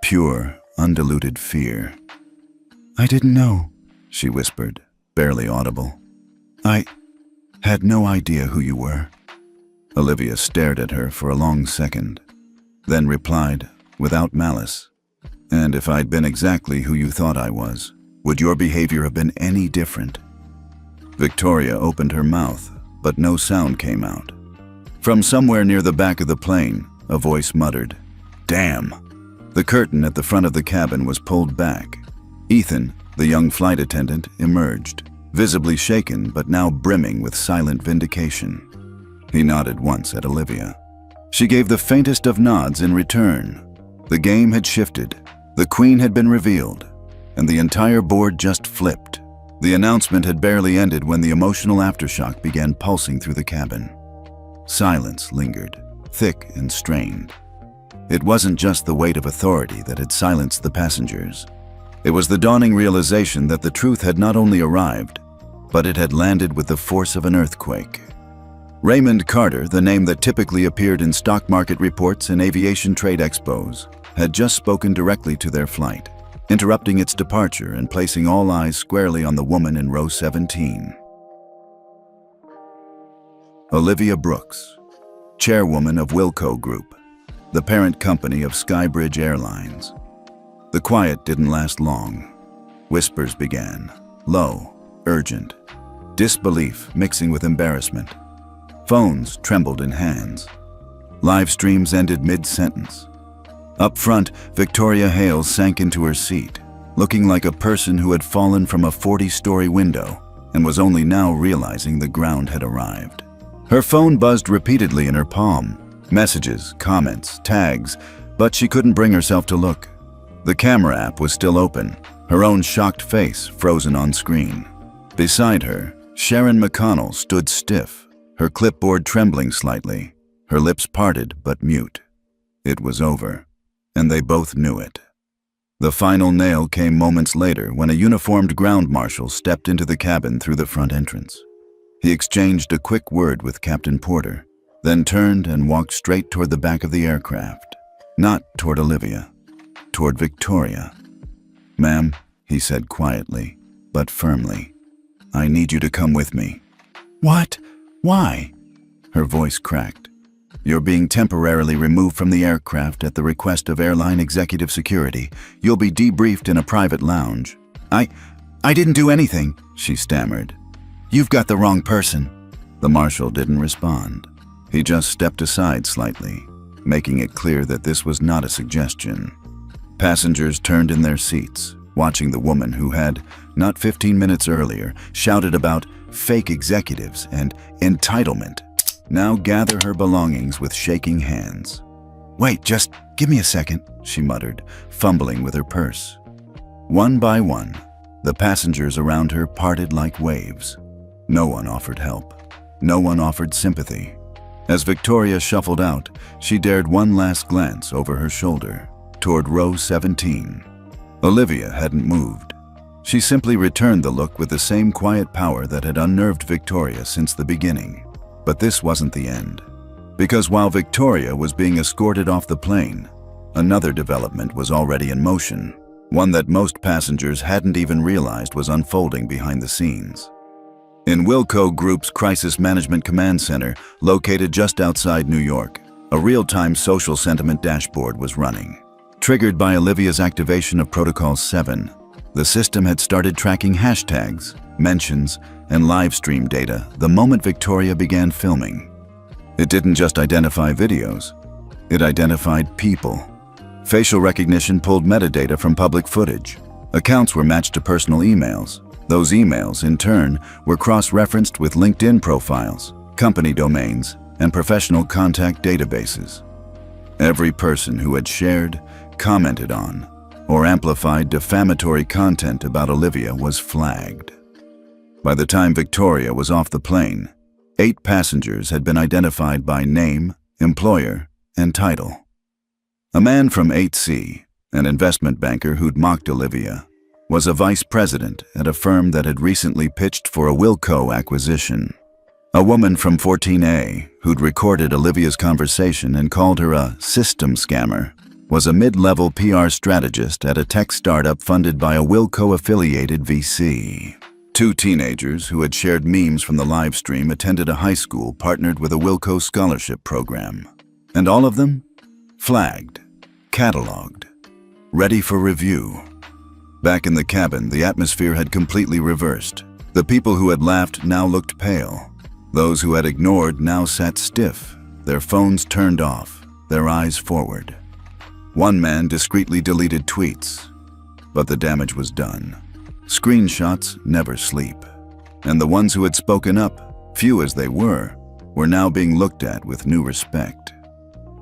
pure, undiluted fear. "I didn't know," she whispered, barely audible. "I had no idea who you were." Olivia stared at her for a long second, then replied, without malice, "And if I'd been exactly who you thought I was, would your behavior have been any different?" Victoria opened her mouth, but no sound came out. From somewhere near the back of the plane, a voice muttered, "Damn!" The curtain at the front of the cabin was pulled back. Ethan, the young flight attendant, emerged, visibly shaken but now brimming with silent vindication. He nodded once at Olivia, She gave the faintest of nods in return. The game had shifted. The queen had been revealed, and the entire board just flipped. The announcement had barely ended when the emotional aftershock began pulsing through the cabin. Silence lingered, thick and strained. It wasn't just the weight of authority that had silenced the passengers. It was the dawning realization that the truth had not only arrived, but it had landed with the force of an earthquake. Raymond Carter, the name that typically appeared in stock market reports and aviation trade expos, had just spoken directly to their flight, interrupting its departure and placing all eyes squarely on the woman in row 17. Olivia Brooks, chairwoman of Wilco Group, the parent company of Skybridge Airlines. The quiet didn't last long. Whispers began, low, urgent, disbelief mixing with embarrassment. Phones trembled in hands. Live streams ended mid-sentence. Up front, Victoria Hales sank into her seat, looking like a person who had fallen from a 40-story window and was only now realizing the ground had arrived. Her phone buzzed repeatedly in her palm. Messages, comments, tags, but she couldn't bring herself to look. The camera app was still open, her own shocked face frozen on screen. Beside her, Sharon McConnell stood stiff, her clipboard trembling slightly, her lips parted but mute. It was over, and they both knew it. The final nail came moments later when a uniformed ground marshal stepped into the cabin through the front entrance. He exchanged a quick word with Captain Porter, then turned and walked straight toward the back of the aircraft. Not toward Olivia, toward Victoria. "Ma'am," he said quietly, but firmly, "I need you to come with me." "What? Why?" Her voice cracked. "You're being temporarily removed from the aircraft at the request of airline executive security. You'll be debriefed in a private lounge." I didn't do anything," she stammered. "You've got the wrong person." The marshal didn't respond. He just stepped aside slightly, making it clear that this was not a suggestion. Passengers turned in their seats, watching the woman who had, not 15 minutes earlier, shouted about fake executives and entitlement, now gather her belongings with shaking hands. "Wait, just give me a second," she muttered, fumbling with her purse. One by one, the passengers around her parted like waves. No one offered help. No one offered sympathy. As Victoria shuffled out, she dared one last glance over her shoulder, toward row 17. Olivia hadn't moved. She simply returned the look with the same quiet power that had unnerved Victoria since the beginning. But this wasn't the end. Because while Victoria was being escorted off the plane, another development was already in motion, one that most passengers hadn't even realized was unfolding behind the scenes. In Wilco Group's Crisis Management Command Center, located just outside New York, a real-time social sentiment dashboard was running. Triggered by Olivia's activation of Protocol 7, the system had started tracking hashtags, mentions, and live stream data the moment Victoria began filming. It didn't just identify videos, it identified people. Facial recognition pulled metadata from public footage. Accounts were matched to personal emails. Those emails, in turn, were cross-referenced with LinkedIn profiles, company domains, and professional contact databases. Every person who had shared, commented on, or amplified defamatory content about Olivia was flagged. By the time Victoria was off the plane, 8 passengers had been identified by name, employer, and title. A man from 8C, an investment banker who'd mocked Olivia, was a vice president at a firm that had recently pitched for a Wilco acquisition. A woman from 14A, who'd recorded Olivia's conversation and called her a system scammer, was a mid-level PR strategist at a tech startup funded by a Wilco-affiliated VC. 2 teenagers who had shared memes from the live stream attended a high school partnered with a Wilco scholarship program. And all of them? Flagged, cataloged, ready for review. Back in the cabin, the atmosphere had completely reversed. The people who had laughed now looked pale. Those who had ignored now sat stiff, their phones turned off, their eyes forward. One man discreetly deleted tweets, but the damage was done. Screenshots never sleep, and the ones who had spoken up, few as they were now being looked at with new respect.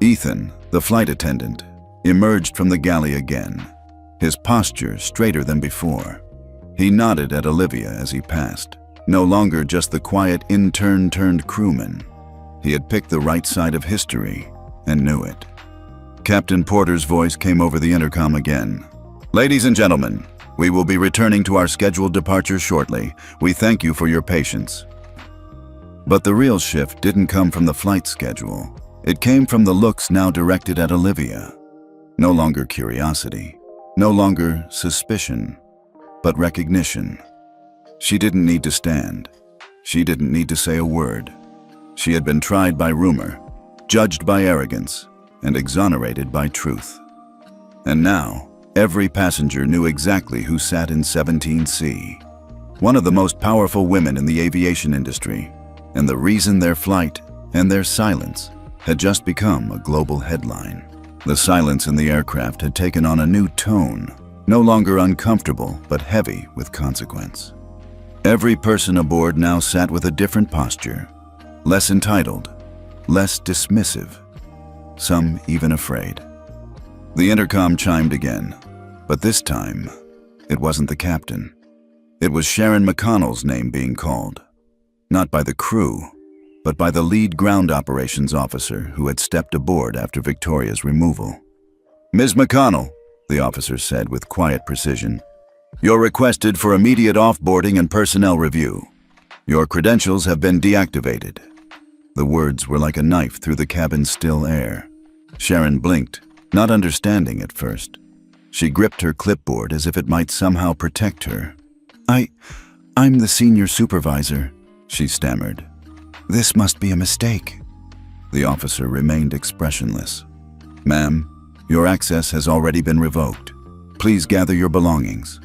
Ethan, the flight attendant, emerged from the galley again, his posture straighter than before. He nodded at Olivia as he passed, no longer just the quiet intern turned crewman. He had picked the right side of history and knew it. Captain Porter's voice came over the intercom again. "Ladies and gentlemen, we will be returning to our scheduled departure shortly. We thank you for your patience." But the real shift didn't come from the flight schedule. It came from the looks now directed at Olivia. No longer curiosity, no longer suspicion, but recognition. She didn't need to stand. She didn't need to say a word. She had been tried by rumor, judged by arrogance, and exonerated by truth. And now, every passenger knew exactly who sat in 17C. One of the most powerful women in the aviation industry, and the reason their flight and their silence had just become a global headline. The silence in the aircraft had taken on a new tone, no longer uncomfortable but heavy with consequence. Every person aboard now sat with a different posture, less entitled, less dismissive, some even afraid. The intercom chimed again, but this time, it wasn't the captain. It was Sharon McConnell's name being called, not by the crew, but by the lead ground operations officer who had stepped aboard after Victoria's removal. "Ms. McConnell," the officer said with quiet precision, "you're requested for immediate offboarding and personnel review. Your credentials have been deactivated." The words were like a knife through the cabin's still air. Sharon blinked, not understanding at first. She gripped her clipboard as if it might somehow protect her. I'm the senior supervisor," she stammered. "This must be a mistake." The officer remained expressionless. "Ma'am, your access has already been revoked. Please gather your belongings."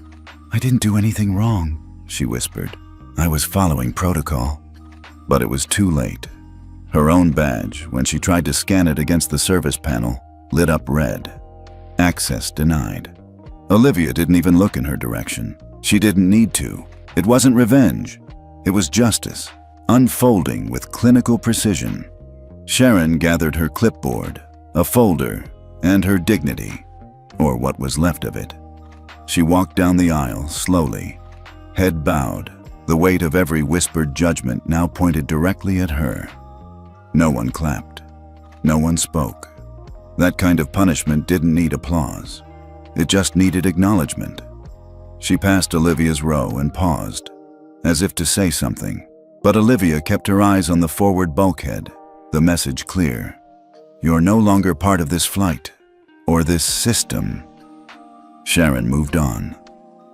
"I didn't do anything wrong," she whispered. "I was following protocol." But it was too late. Her own badge, when she tried to scan it against the service panel, lit up red. Access denied. Olivia didn't even look in her direction. She didn't need to. It wasn't revenge. It was justice, unfolding with clinical precision. Sharon gathered her clipboard, a folder, and her dignity, or what was left of it. She walked down the aisle slowly, head bowed, the weight of every whispered judgment now pointed directly at her. No one clapped. No one spoke. That kind of punishment didn't need applause. It just needed acknowledgement. She passed Olivia's row and paused, as if to say something. But Olivia kept her eyes on the forward bulkhead, the message clear. "You're no longer part of this flight, or this system." Sharon moved on.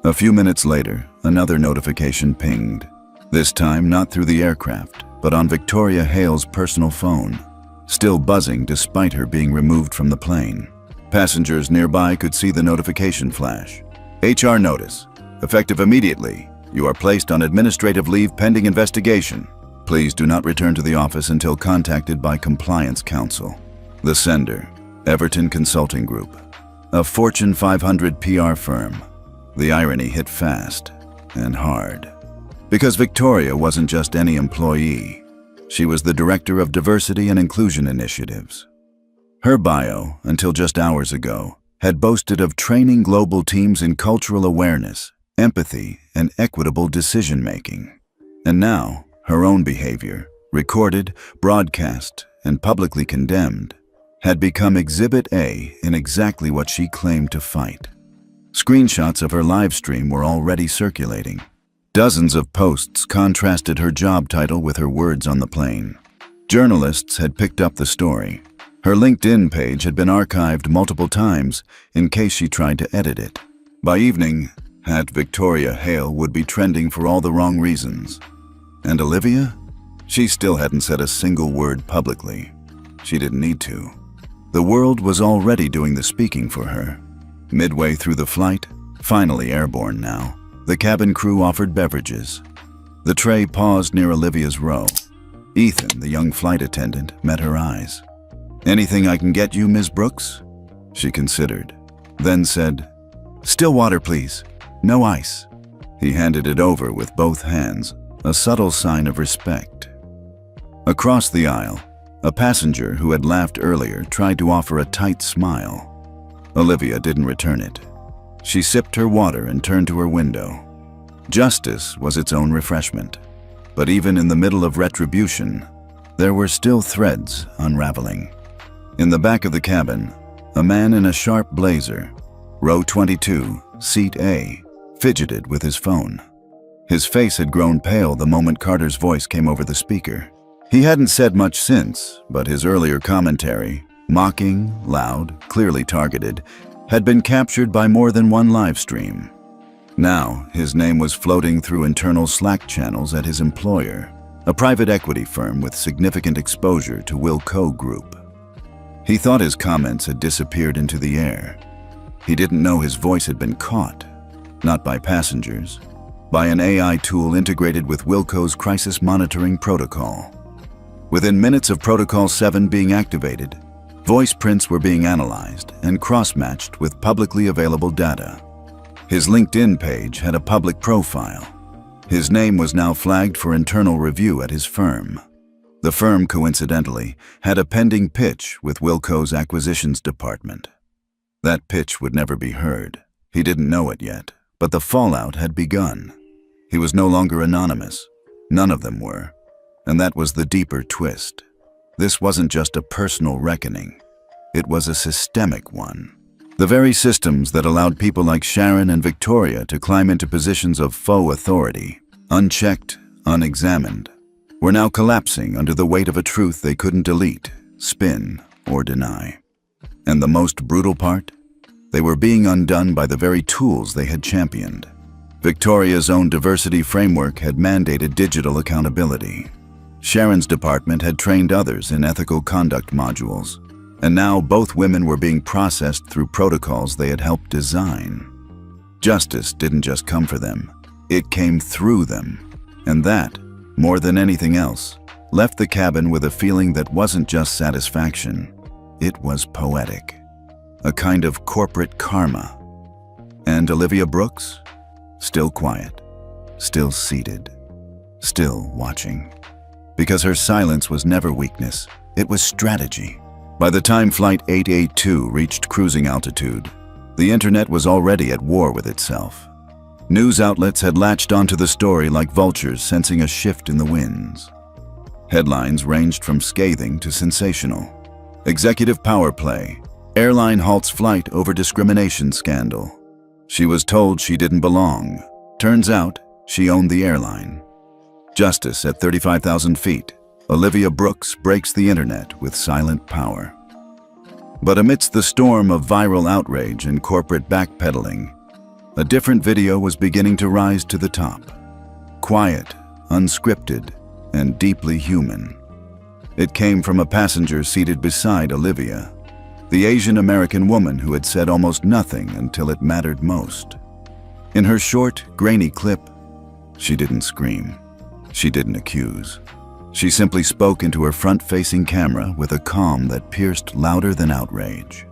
A few minutes later, another notification pinged. This time not through the aircraft, but on Victoria Hale's personal phone, still buzzing despite her being removed from the plane. Passengers nearby could see the notification flash. "HR notice. Effective immediately. You are placed on administrative leave pending investigation. Please do not return to the office until contacted by Compliance Counsel." The sender, Everton Consulting Group, a Fortune 500 PR firm. The irony hit fast and hard. Because Victoria wasn't just any employee. She was the Director of Diversity and Inclusion Initiatives. Her bio, until just hours ago, had boasted of training global teams in cultural awareness, empathy, and equitable decision-making. And now, her own behavior, recorded, broadcast, and publicly condemned, had become Exhibit A in exactly what she claimed to fight. Screenshots of her live stream were already circulating. Dozens of posts contrasted her job title with her words on the plane. Journalists had picked up the story. Her LinkedIn page had been archived multiple times in case she tried to edit it. By evening, @Victoria Hale would be trending for all the wrong reasons. And Olivia? She still hadn't said a single word publicly. She didn't need to. The world was already doing the speaking for her. Midway through the flight, finally airborne now, the cabin crew offered beverages. The tray paused near Olivia's row. Ethan, the young flight attendant, met her eyes. "Anything I can get you, Ms. Brooks?" She considered, then said, "Still water, please. No ice." He handed it over with both hands, a subtle sign of respect. Across the aisle, A passenger who had laughed earlier tried to offer a tight smile. Olivia didn't return it. She sipped her water and turned to her window. Justice was its own refreshment. But even in the middle of retribution, there were still threads unraveling. In the back of the cabin, a man in a sharp blazer, row 22, seat A, fidgeted with his phone. His face had grown pale the moment Carter's voice came over the speaker. He hadn't said much since, but his earlier commentary, mocking, loud, clearly targeted, had been captured by more than one live stream. Now, his name was floating through internal Slack channels at his employer, a private equity firm with significant exposure to Wilco Group. He thought his comments had disappeared into the air. He didn't know his voice had been caught, not by passengers, by an AI tool integrated with Wilco's crisis monitoring protocol. Within minutes of Protocol 7 being activated, voice prints were being analyzed and cross-matched with publicly available data. His LinkedIn page had a public profile. His name was now flagged for internal review at his firm. The firm, coincidentally, had a pending pitch with Wilco's acquisitions department. That pitch would never be heard. He didn't know it yet, but the fallout had begun. He was no longer anonymous. None of them were. And that was the deeper twist. This wasn't just a personal reckoning. It was a systemic one. The very systems that allowed people like Sharon and Victoria to climb into positions of faux authority, unchecked, unexamined, were now collapsing under the weight of a truth they couldn't delete, spin, or deny. And the most brutal part? They were being undone by the very tools they had championed. Victoria's own diversity framework had mandated digital accountability. Sharon's department had trained others in ethical conduct modules. And now both women were being processed through protocols they had helped design. Justice didn't just come for them, it came through them. And that, more than anything else, left the cabin with a feeling that wasn't just satisfaction, it was poetic. A kind of corporate karma. And Olivia Brooks? Still quiet, still seated, still watching. Because her silence was never weakness, it was strategy. By the time Flight 882 reached cruising altitude, the internet was already at war with itself. News outlets had latched onto the story like vultures sensing a shift in the winds. Headlines ranged from scathing to sensational. Executive power play. Airline halts flight over discrimination scandal. She was told she didn't belong. Turns out, she owned the airline. Justice at 35,000 feet. Olivia Brooks breaks the internet with silent power. But amidst the storm of viral outrage and corporate backpedaling, a different video was beginning to rise to the top. Quiet, unscripted, and deeply human. It came from a passenger seated beside Olivia, the Asian American woman who had said almost nothing until it mattered most. In her short, grainy clip, she didn't scream. She didn't accuse. She simply spoke into her front-facing camera with a calm that pierced louder than outrage.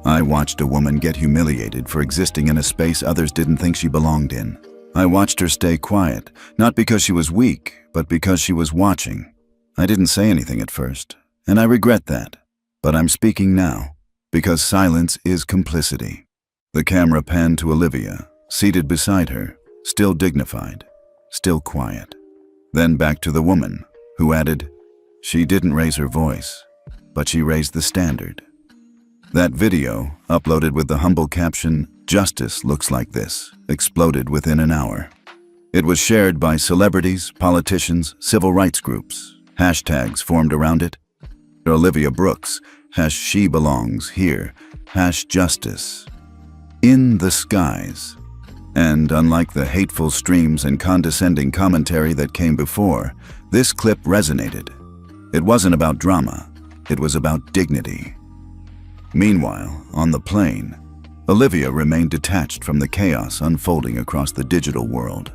I watched a woman get humiliated for existing in a space others didn't think she belonged in. I watched her stay quiet, not because she was weak, but because she was watching. I didn't say anything at first, and I regret that. But I'm speaking now, because silence is complicity. The camera panned to Olivia, seated beside her, still dignified, still quiet. Then back to the woman, who added, she didn't raise her voice, but she raised the standard. That video, uploaded with the humble caption, "Justice looks like this," exploded within an hour. It was shared by celebrities, politicians, civil rights groups. Hashtags formed around it. Olivia Brooks, #She belongs here, #Justice. In the skies. And unlike the hateful streams and condescending commentary that came before, this clip resonated. It wasn't about drama, it was about dignity. Meanwhile, on the plane, Olivia remained detached from the chaos unfolding across the digital world.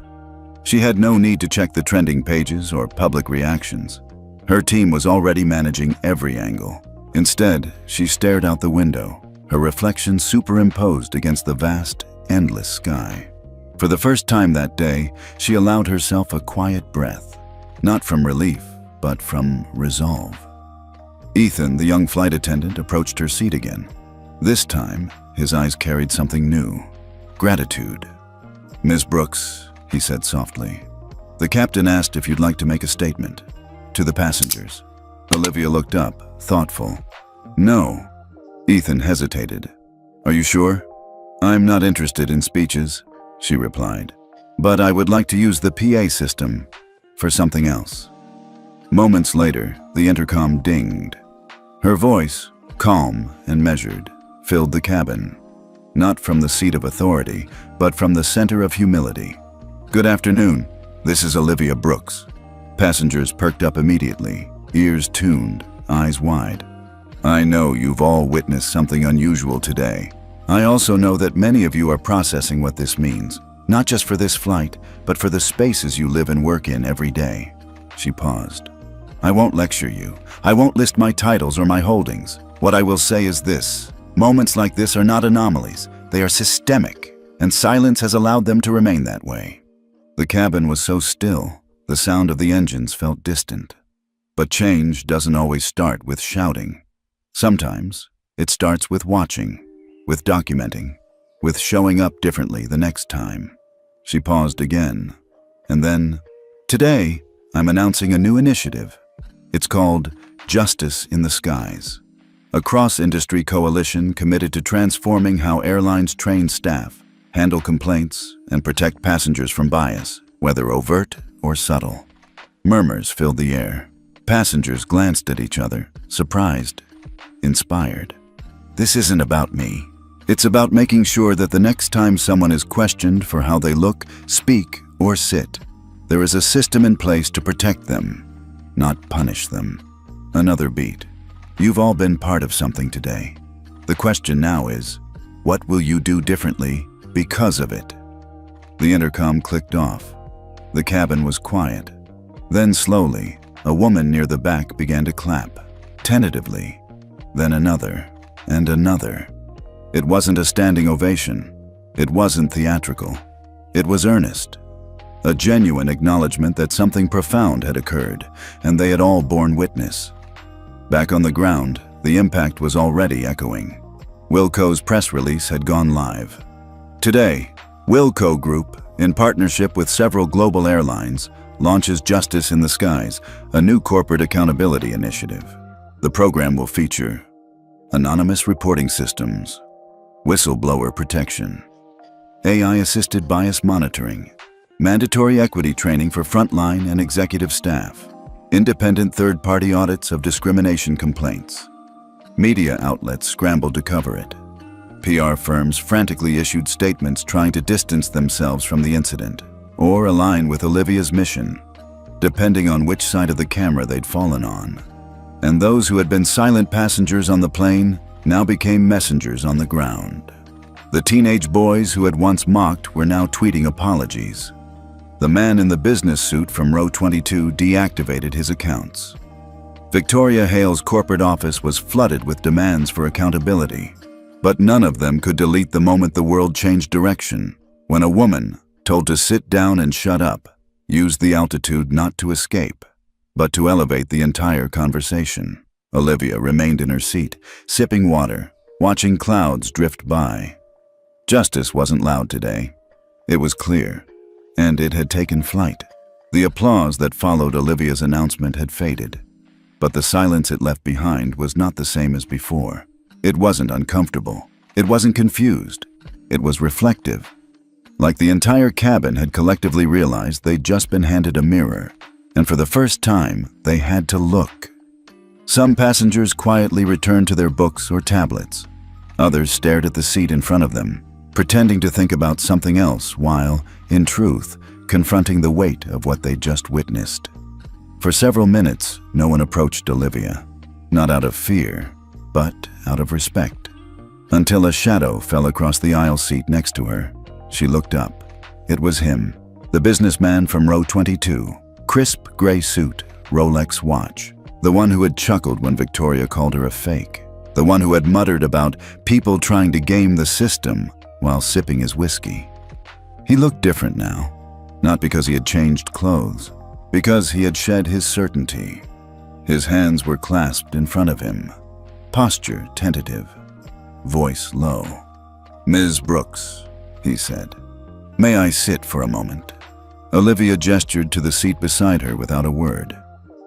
She had no need to check the trending pages or public reactions. Her team was already managing every angle. Instead, she stared out the window, her reflection superimposed against the vast, endless sky. For the first time that day, she allowed herself a quiet breath, not from relief, but from resolve. Ethan, the young flight attendant, approached her seat again. This time, his eyes carried something new. Gratitude. "Miss Brooks," he said softly, "the captain asked if you'd like to make a statement to the passengers." Olivia looked up, thoughtful. "No." Ethan hesitated. "Are you sure?" "I'm not interested in speeches," she replied, "but I would like to use the PA system for something else." Moments later, the intercom dinged. Her voice, calm and measured, filled the cabin, not from the seat of authority, but from the center of humility. "Good afternoon. This is Olivia Brooks." Passengers perked up immediately, ears tuned, eyes wide. "I know you've all witnessed something unusual today. I also know that many of you are processing what this means, not just for this flight, but for the spaces you live and work in every day." She paused. "I won't lecture you. I won't list my titles or my holdings. What I will say is this: moments like this are not anomalies. They are systemic, and silence has allowed them to remain that way." The cabin was so still, the sound of the engines felt distant. But change doesn't always start with shouting. Sometimes it starts with watching, with documenting, with showing up differently the next time. She paused again, and then, "Today, I'm announcing a new initiative. It's called Justice in the Skies, a cross-industry coalition committed to transforming how airlines train staff, handle complaints, and protect passengers from bias, whether overt or subtle." Murmurs filled the air. Passengers glanced at each other, surprised, inspired. "This isn't about me. It's about making sure that the next time someone is questioned for how they look, speak, or sit, there is a system in place to protect them, not punish them." Another beat. "You've all been part of something today. The question now is, what will you do differently because of it?" The intercom clicked off. The cabin was quiet. Then slowly, a woman near the back began to clap, tentatively, then another and another. It wasn't a standing ovation. It wasn't theatrical. It was earnest. A genuine acknowledgement that something profound had occurred, and they had all borne witness. Back on the ground, the impact was already echoing. Wilco's press release had gone live. Today, Wilco Group, in partnership with several global airlines, launches Justice in the Skies, a new corporate accountability initiative. The program will feature anonymous reporting systems, whistleblower protection, AI-assisted bias monitoring, mandatory equity training for frontline and executive staff, independent third-party audits of discrimination complaints. Media outlets scrambled to cover it. PR firms frantically issued statements trying to distance themselves from the incident or align with Olivia's mission, depending on which side of the camera they'd fallen on. And those who had been silent passengers on the plane now became messengers on the ground. The teenage boys who had once mocked were now tweeting apologies. The man in the business suit from row 22 deactivated his accounts. Victoria Hale's corporate office was flooded with demands for accountability, but none of them could delete the moment the world changed direction, when a woman, told to sit down and shut up, used the altitude not to escape, but to elevate the entire conversation. Olivia remained in her seat, sipping water, watching clouds drift by. Justice wasn't loud today. It was clear, and it had taken flight. The applause that followed Olivia's announcement had faded, but the silence it left behind was not the same as before. It wasn't uncomfortable. It wasn't confused. It was reflective. Like the entire cabin had collectively realized they'd just been handed a mirror, and for the first time, they had to look. Some passengers quietly returned to their books or tablets. Others stared at the seat in front of them, pretending to think about something else while, in truth, confronting the weight of what they'd just witnessed. For several minutes, no one approached Olivia, not out of fear, but out of respect. Until a shadow fell across the aisle seat next to her. She looked up. It was him, the businessman from row 22, crisp gray suit, Rolex watch, the one who had chuckled when Victoria called her a fake, the one who had muttered about people trying to game the system while sipping his whiskey. He looked different now, not because he had changed clothes, because he had shed his certainty. His hands were clasped in front of him, posture tentative, voice low. "Ms. Brooks," he said, "may I sit for a moment?" Olivia gestured to the seat beside her without a word.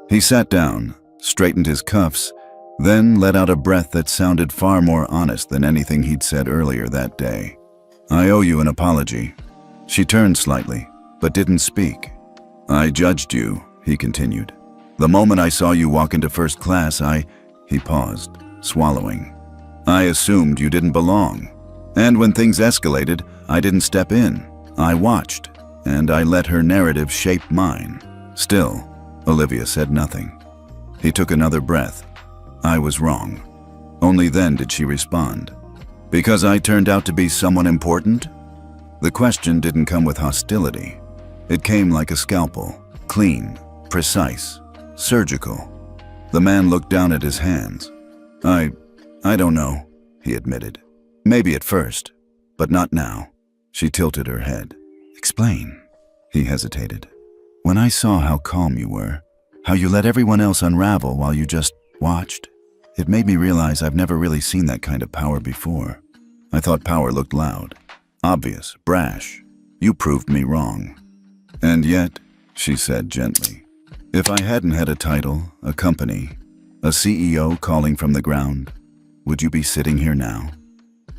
He sat down, straightened his cuffs, then let out a breath that sounded far more honest than anything he'd said earlier that day. "I owe you an apology." She turned slightly, but didn't speak. "I judged you," he continued. "The moment I saw you walk into first class, He paused, swallowing. "I assumed you didn't belong. And when things escalated, I didn't step in. I watched, and I let her narrative shape mine." Still, Olivia said nothing. He took another breath. "I was wrong." Only then did she respond. "Because I turned out to be someone important?" The question didn't come with hostility. It came like a scalpel, clean, precise, surgical. The man looked down at his hands. I don't know," he admitted. "Maybe at first, but not now." She tilted her head. "Explain," he hesitated. "When I saw how calm you were, how you let everyone else unravel while you just watched, it made me realize I've never really seen that kind of power before. I thought power looked loud, obvious, brash. You proved me wrong." "And yet," she said gently, "if I hadn't had a title, a company, a CEO calling from the ground, would you be sitting here now?"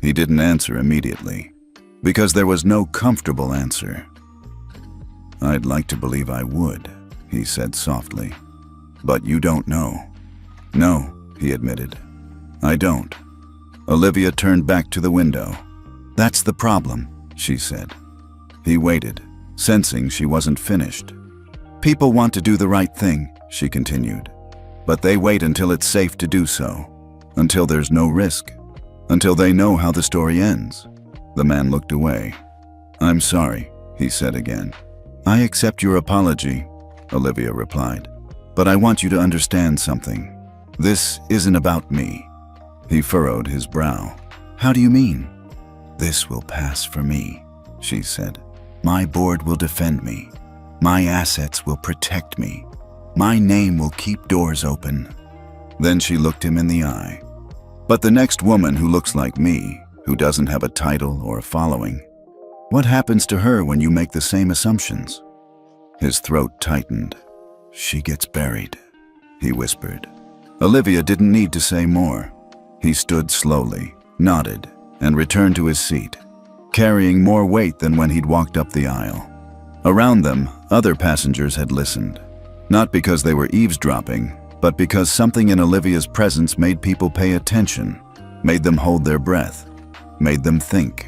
He didn't answer immediately, because there was no comfortable answer. "I'd like to believe I would," he said softly. "But you don't know." "No," he admitted. "I don't." Olivia turned back to the window. "That's the problem," she said. He waited, sensing she wasn't finished. "People want to do the right thing," she continued, "but they wait until it's safe to do so, until there's no risk, until they know how the story ends." The man looked away. "I'm sorry," he said again. "I accept your apology," Olivia replied, "but I want you to understand something. This isn't about me." He furrowed his brow. "How do you mean?" "This will pass for me," she said. "My board will defend me. My assets will protect me. My name will keep doors open." Then she looked him in the eye. "But the next woman who looks like me, who doesn't have a title or a following, what happens to her when you make the same assumptions?" His throat tightened. "She gets buried," he whispered. Olivia didn't need to say more. He stood slowly, nodded, and returned to his seat, carrying more weight than when he'd walked up the aisle. Around them, other passengers had listened, not because they were eavesdropping, but because something in Olivia's presence made people pay attention, made them hold their breath, made them think.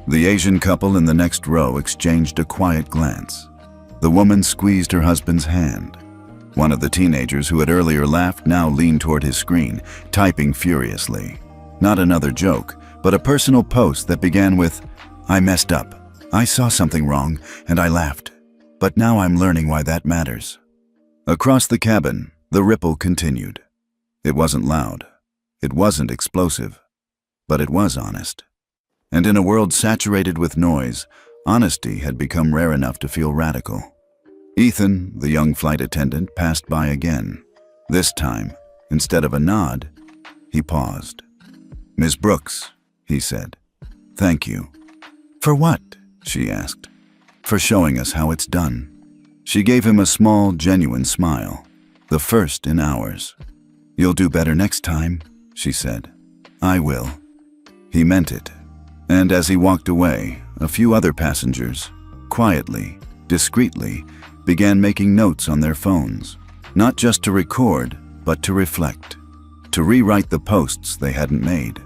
The Asian couple in the next row exchanged a quiet glance. The woman squeezed her husband's hand. One of the teenagers who had earlier laughed now leaned toward his screen, typing furiously. Not another joke, but a personal post that began with, "I messed up. I saw something wrong, and I laughed. But now I'm learning why that matters." Across the cabin, the ripple continued. It wasn't loud. It wasn't explosive. But it was honest. And in a world saturated with noise, honesty had become rare enough to feel radical. Ethan, the young flight attendant, passed by again. This time, instead of a nod, he paused. "Ms. Brooks," he said, "thank you." "For what?" she asked. "For showing us how it's done." She gave him a small, genuine smile, the first in hours. "You'll do better next time," she said. "I will." He meant it. And as he walked away, a few other passengers, quietly, discreetly, began making notes on their phones, not just to record, but to reflect, to rewrite the posts they hadn't made,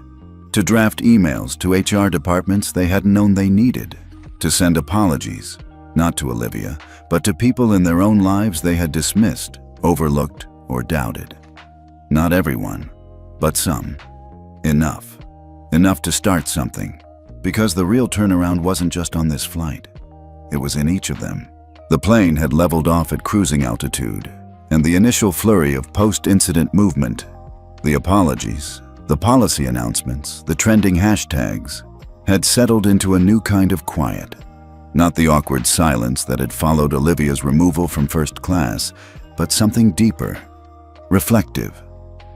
to draft emails to HR departments they hadn't known they needed, to send apologies, not to Olivia, but to people in their own lives they had dismissed, overlooked, or doubted. Not everyone, but some. Enough. Enough to start something, because the real turnaround wasn't just on this flight. It was in each of them. The plane had leveled off at cruising altitude, and the initial flurry of post-incident movement, the apologies, the policy announcements, the trending hashtags, had settled into a new kind of quiet. Not the awkward silence that had followed Olivia's removal from first class, but something deeper. reflective,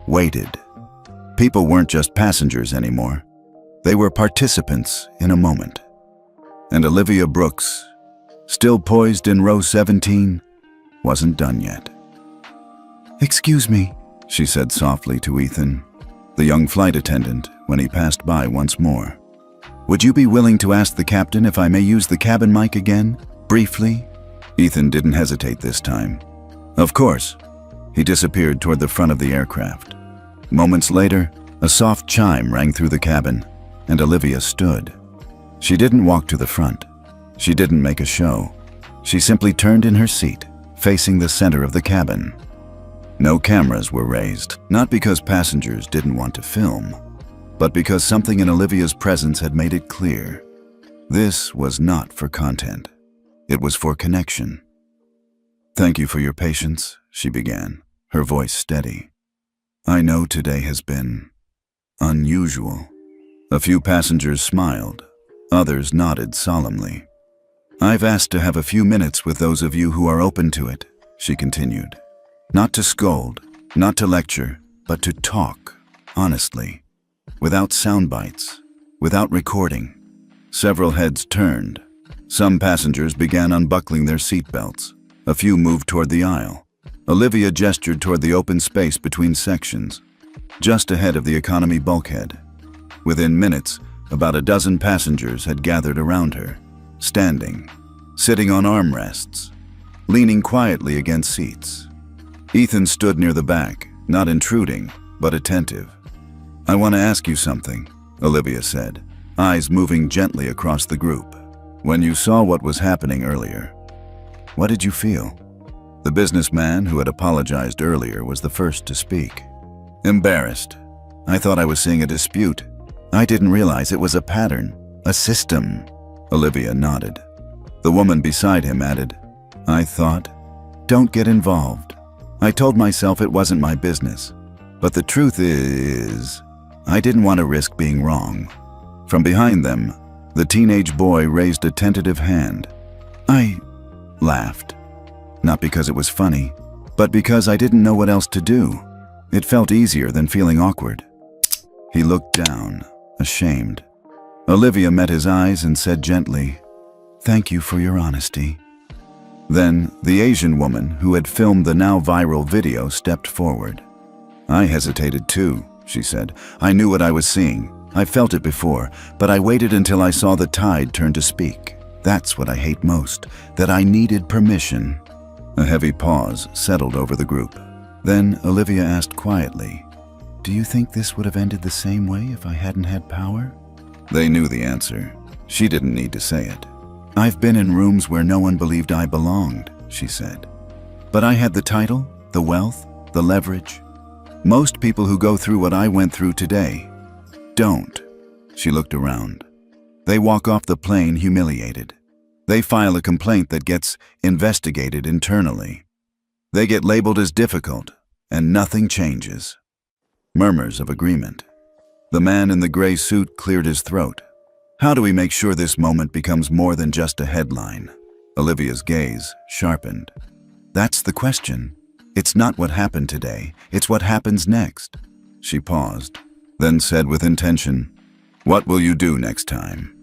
waited. People weren't just passengers anymore. They were participants in a moment. And Olivia Brooks, still poised in row 17, wasn't done yet. "Excuse me," she said softly to Ethan, the young flight attendant, when he passed by once more. "Would you be willing to ask the captain if I may use the cabin mic again, briefly?" Ethan didn't hesitate this time. "Of course." He disappeared toward the front of the aircraft. Moments later, a soft chime rang through the cabin, and Olivia stood. She didn't walk to the front. She didn't make a show. She simply turned in her seat, facing the center of the cabin. No cameras were raised, not because passengers didn't want to film, but because something in Olivia's presence had made it clear. This was not for content. It was for connection. "Thank you for your patience," she began, her voice steady. "I know today has been unusual." A few passengers smiled. Others nodded solemnly. "I've asked to have a few minutes with those of you who are open to it," she continued. "Not to scold, not to lecture, but to talk, honestly, without sound bites, without recording." Several heads turned. Some passengers began unbuckling their seatbelts. A few moved toward the aisle. Olivia gestured toward the open space between sections, just ahead of the economy bulkhead. Within minutes, about a dozen passengers had gathered around her, standing, sitting on armrests, leaning quietly against seats. Ethan stood near the back, not intruding, but attentive. "I want to ask you something," Olivia said, eyes moving gently across the group. "When you saw what was happening earlier, what did you feel?" The businessman who had apologized earlier was the first to speak. "Embarrassed. I thought I was seeing a dispute. I didn't realize it was a pattern, a system." Olivia nodded. The woman beside him added, "I thought, don't get involved. I told myself it wasn't my business. But the truth is, I didn't want to risk being wrong." From behind them, the teenage boy raised a tentative hand. "I laughed. Not because it was funny, but because I didn't know what else to do. It felt easier than feeling awkward." He looked down, ashamed. Olivia met his eyes and said gently, "Thank you for your honesty." Then the Asian woman who had filmed the now viral video stepped forward. "I hesitated too," she said. "I knew what I was seeing. I felt it before, but I waited until I saw the tide turn to speak. That's what I hate most, that I needed permission." A heavy pause settled over the group. Then Olivia asked quietly, "Do you think this would have ended the same way if I hadn't had power?" They knew the answer. She didn't need to say it. "I've been in rooms where no one believed I belonged," she said. "But I had the title, the wealth, the leverage. Most people who go through what I went through today don't." She looked around. "They walk off the plane humiliated. They file a complaint that gets investigated internally. They get labeled as difficult, and nothing changes." Murmurs of agreement. The man in the gray suit cleared his throat. "How do we make sure this moment becomes more than just a headline?" Olivia's gaze sharpened. "That's the question. It's not what happened today, it's what happens next." She paused, then said with intention, "What will you do next time?"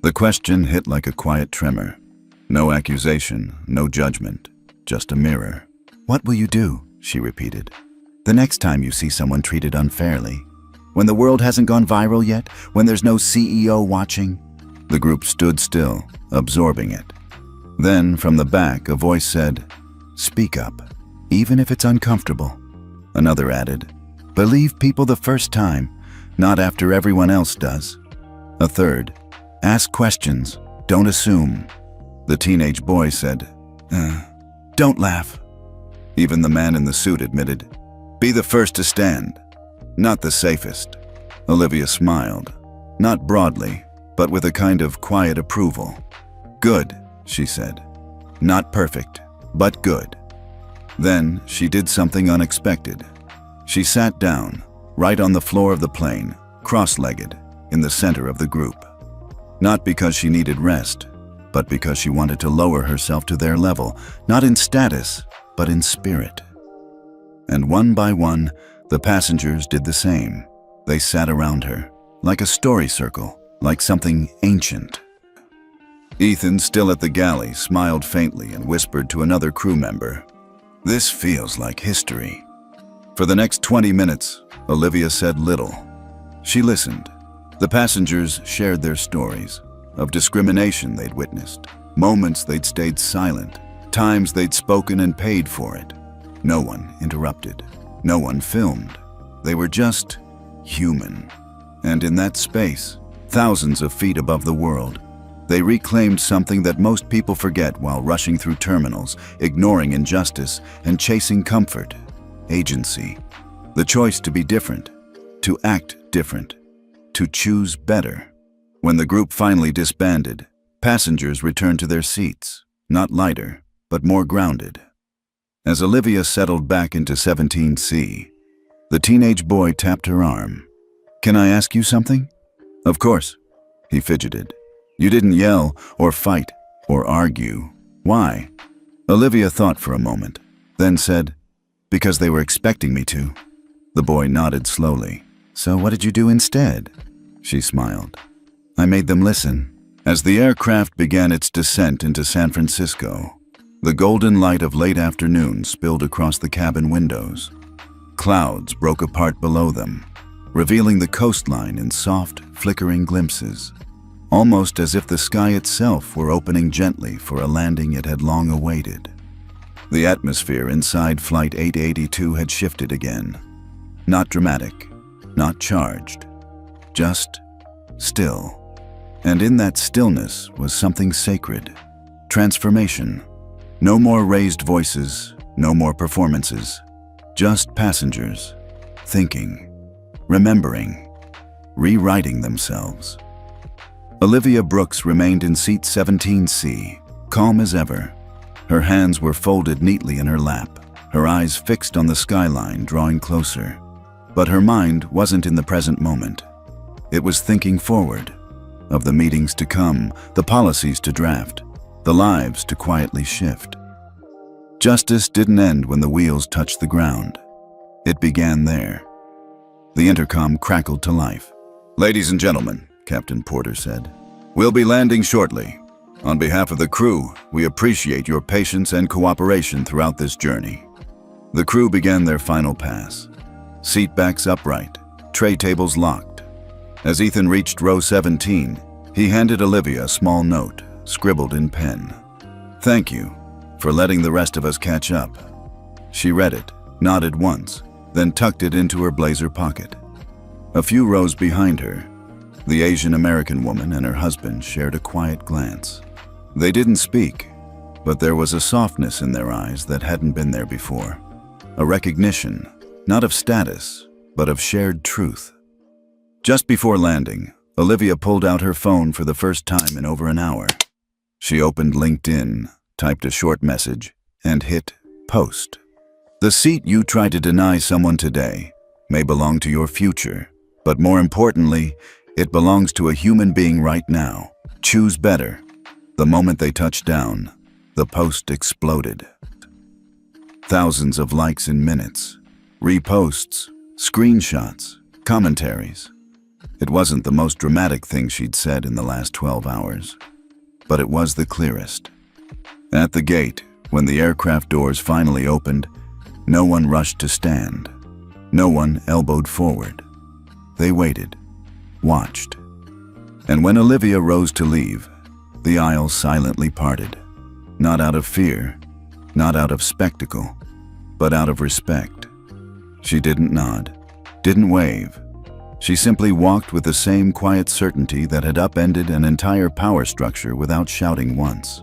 The question hit like a quiet tremor. No accusation, no judgment, just a mirror. "What will you do?" she repeated. "The next time you see someone treated unfairly? When the world hasn't gone viral yet? When there's no CEO watching?" The group stood still, absorbing it. Then, from the back, a voice said, "Speak up, even if it's uncomfortable." Another added, "Believe people the first time, not after everyone else does." A third, "Ask questions, don't assume." The teenage boy said, "Don't laugh." Even the man in the suit admitted, "Be the first to stand, not the safest." Olivia smiled, not broadly, but with a kind of quiet approval. "Good," she said. "Not perfect, but good." Then she did something unexpected. She sat down, right on the floor of the plane, cross-legged, in the center of the group. Not because she needed rest, but because she wanted to lower herself to their level, not in status, but in spirit. And one by one, the passengers did the same. They sat around her, like a story circle, like something ancient. Ethan, still at the galley, smiled faintly and whispered to another crew member, "This feels like history." For the next 20 minutes, Olivia said little. She listened. The passengers shared their stories of discrimination they'd witnessed, moments they'd stayed silent, times they'd spoken and paid for it. No one interrupted. No one filmed. They were just human. And in that space, thousands of feet above the world, they reclaimed something that most people forget while rushing through terminals, ignoring injustice and chasing comfort: agency. The choice to be different, to act different, to choose better. When the group finally disbanded, passengers returned to their seats, not lighter, but more grounded. As Olivia settled back into 17C, the teenage boy tapped her arm. "Can I ask you something?" "Of course." He fidgeted. "You didn't yell or fight or argue. Why?" Olivia thought for a moment, then said, "Because they were expecting me to." The boy nodded slowly. "So what did you do instead?" She smiled. "I made them listen." As the aircraft began its descent into San Francisco, the golden light of late afternoon spilled across the cabin windows. Clouds broke apart below them, revealing the coastline in soft, flickering glimpses, almost as if the sky itself were opening gently for a landing it had long awaited. The atmosphere inside Flight 882 had shifted again. Not dramatic, not charged, just still. And in that stillness was something sacred: transformation. No more raised voices, no more performances, just passengers, thinking, remembering, rewriting themselves. Olivia Brooks remained in seat 17C, calm as ever. Her hands were folded neatly in her lap, her eyes fixed on the skyline, drawing closer. But her mind wasn't in the present moment. It was thinking forward, of the meetings to come, the policies to draft, the lives to quietly shift. Justice didn't end when the wheels touched the ground. It began there. The intercom crackled to life. "Ladies and gentlemen," Captain Porter said, "we'll be landing shortly. On behalf of the crew, we appreciate your patience and cooperation throughout this journey." The crew began their final pass. Seatbacks upright, tray tables locked. As Ethan reached row 17, he handed Olivia a small note, scribbled in pen. "Thank you for letting the rest of us catch up." She read it, nodded once, then tucked it into her blazer pocket. A few rows behind her, the Asian American woman and her husband shared a quiet glance. They didn't speak, but there was a softness in their eyes that hadn't been there before. A recognition, not of status, but of shared truth. Just before landing, Olivia pulled out her phone for the first time in over an hour. She opened LinkedIn, typed a short message, and hit post. "The seat you try to deny someone today may belong to your future, but more importantly, it belongs to a human being right now. Choose better." The moment they touched down, the post exploded. Thousands of likes in minutes, reposts, screenshots, commentaries. It wasn't the most dramatic thing she'd said in the last 12 hours, but it was the clearest. At the gate, when the aircraft doors finally opened, no one rushed to stand. No one elbowed forward. They waited, watched. And when Olivia rose to leave, the aisle silently parted. Not out of fear, not out of spectacle, but out of respect. She didn't nod, didn't wave. She simply walked with the same quiet certainty that had upended an entire power structure without shouting once.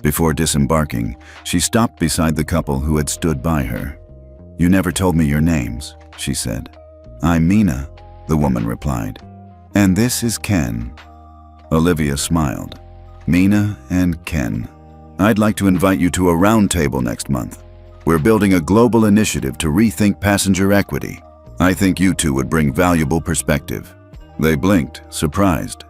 Before disembarking, she stopped beside the couple who had stood by her. "You never told me your names," she said. "I'm Mina," the woman replied. "And this is Ken." Olivia smiled. "Mina and Ken. I'd like to invite you to a roundtable next month. We're building a global initiative to rethink passenger equity. I think you two would bring valuable perspective." They blinked, surprised.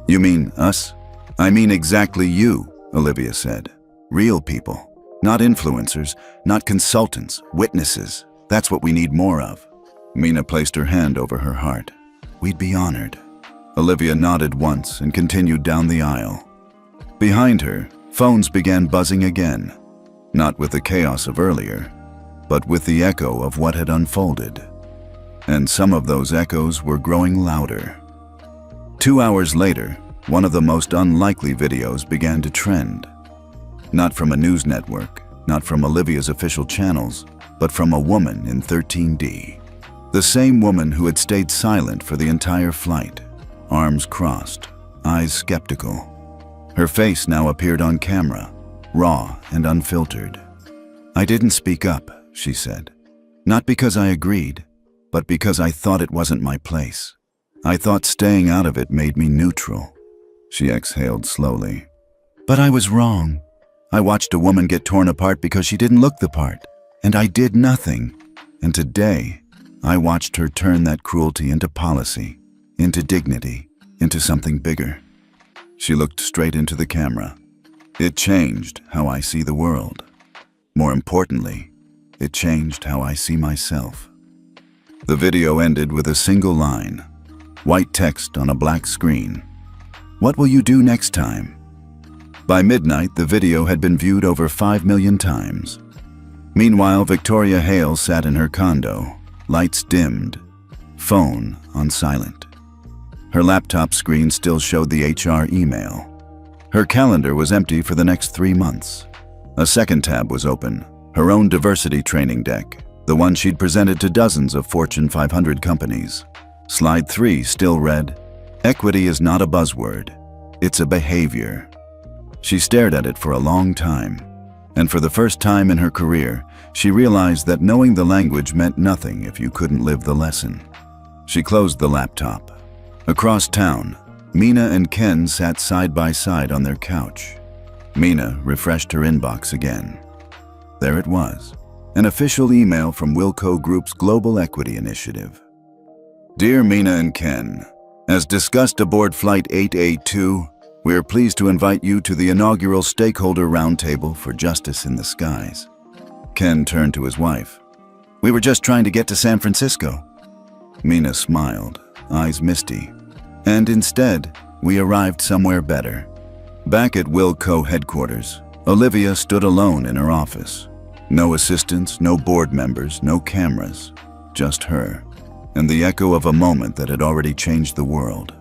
"You mean us?" "I mean exactly you," Olivia said. "Real people. Not influencers, not consultants, witnesses. That's what we need more of. Mina placed her hand over her heart. We'd be honored. Olivia nodded once and continued down the aisle. Behind her, phones began buzzing again, not with the chaos of earlier, but with the echo of what had unfolded. And some of those echoes were growing louder. 2 hours later, one of the most unlikely videos began to trend. Not from a news network, not from Olivia's official channels, but from a woman in 13D. The same woman who had stayed silent for the entire flight, arms crossed, eyes skeptical. Her face now appeared on camera, raw and unfiltered. I didn't speak up, she said. Not because I agreed, but because I thought it wasn't my place. I thought staying out of it made me neutral. She exhaled slowly. But I was wrong. I watched a woman get torn apart because she didn't look the part, and I did nothing. And today, I watched her turn that cruelty into policy, into dignity, into something bigger. She looked straight into the camera. It changed how I see the world. More importantly, it changed how I see myself. The video ended with a single line, white text on a black screen. What will you do next time? By midnight, the video had been viewed over 5 million times. Meanwhile, Victoria Hale sat in her condo, lights dimmed, phone on silent. Her laptop screen still showed the HR email. Her calendar was empty for the next 3 months. A second tab was open, her own diversity training deck, the one she'd presented to dozens of Fortune 500 companies. Slide 3 still read, "Equity is not a buzzword, it's a behavior." She stared at it for a long time, and for the first time in her career, she realized that knowing the language meant nothing if you couldn't live the lesson. She closed the laptop. Across town, Mina and Ken sat side by side on their couch. Mina refreshed her inbox again. There it was, an official email from Wilco Group's Global Equity Initiative. Dear Mina and Ken, as discussed aboard Flight 8A2, we are pleased to invite you to the inaugural Stakeholder Roundtable for Justice in the Skies. Ken turned to his wife. We were just trying to get to San Francisco. Mina smiled, eyes misty. And instead, we arrived somewhere better. Back at Wilco headquarters, Olivia stood alone in her office. No assistants, no board members, no cameras, just her, and the echo of a moment that had already changed the world.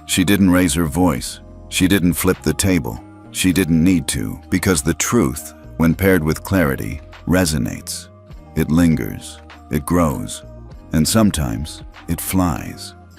She didn't raise her voice. She didn't flip the table. She didn't need to, because the truth, when paired with clarity, resonates. It lingers, it grows, and sometimes it flies.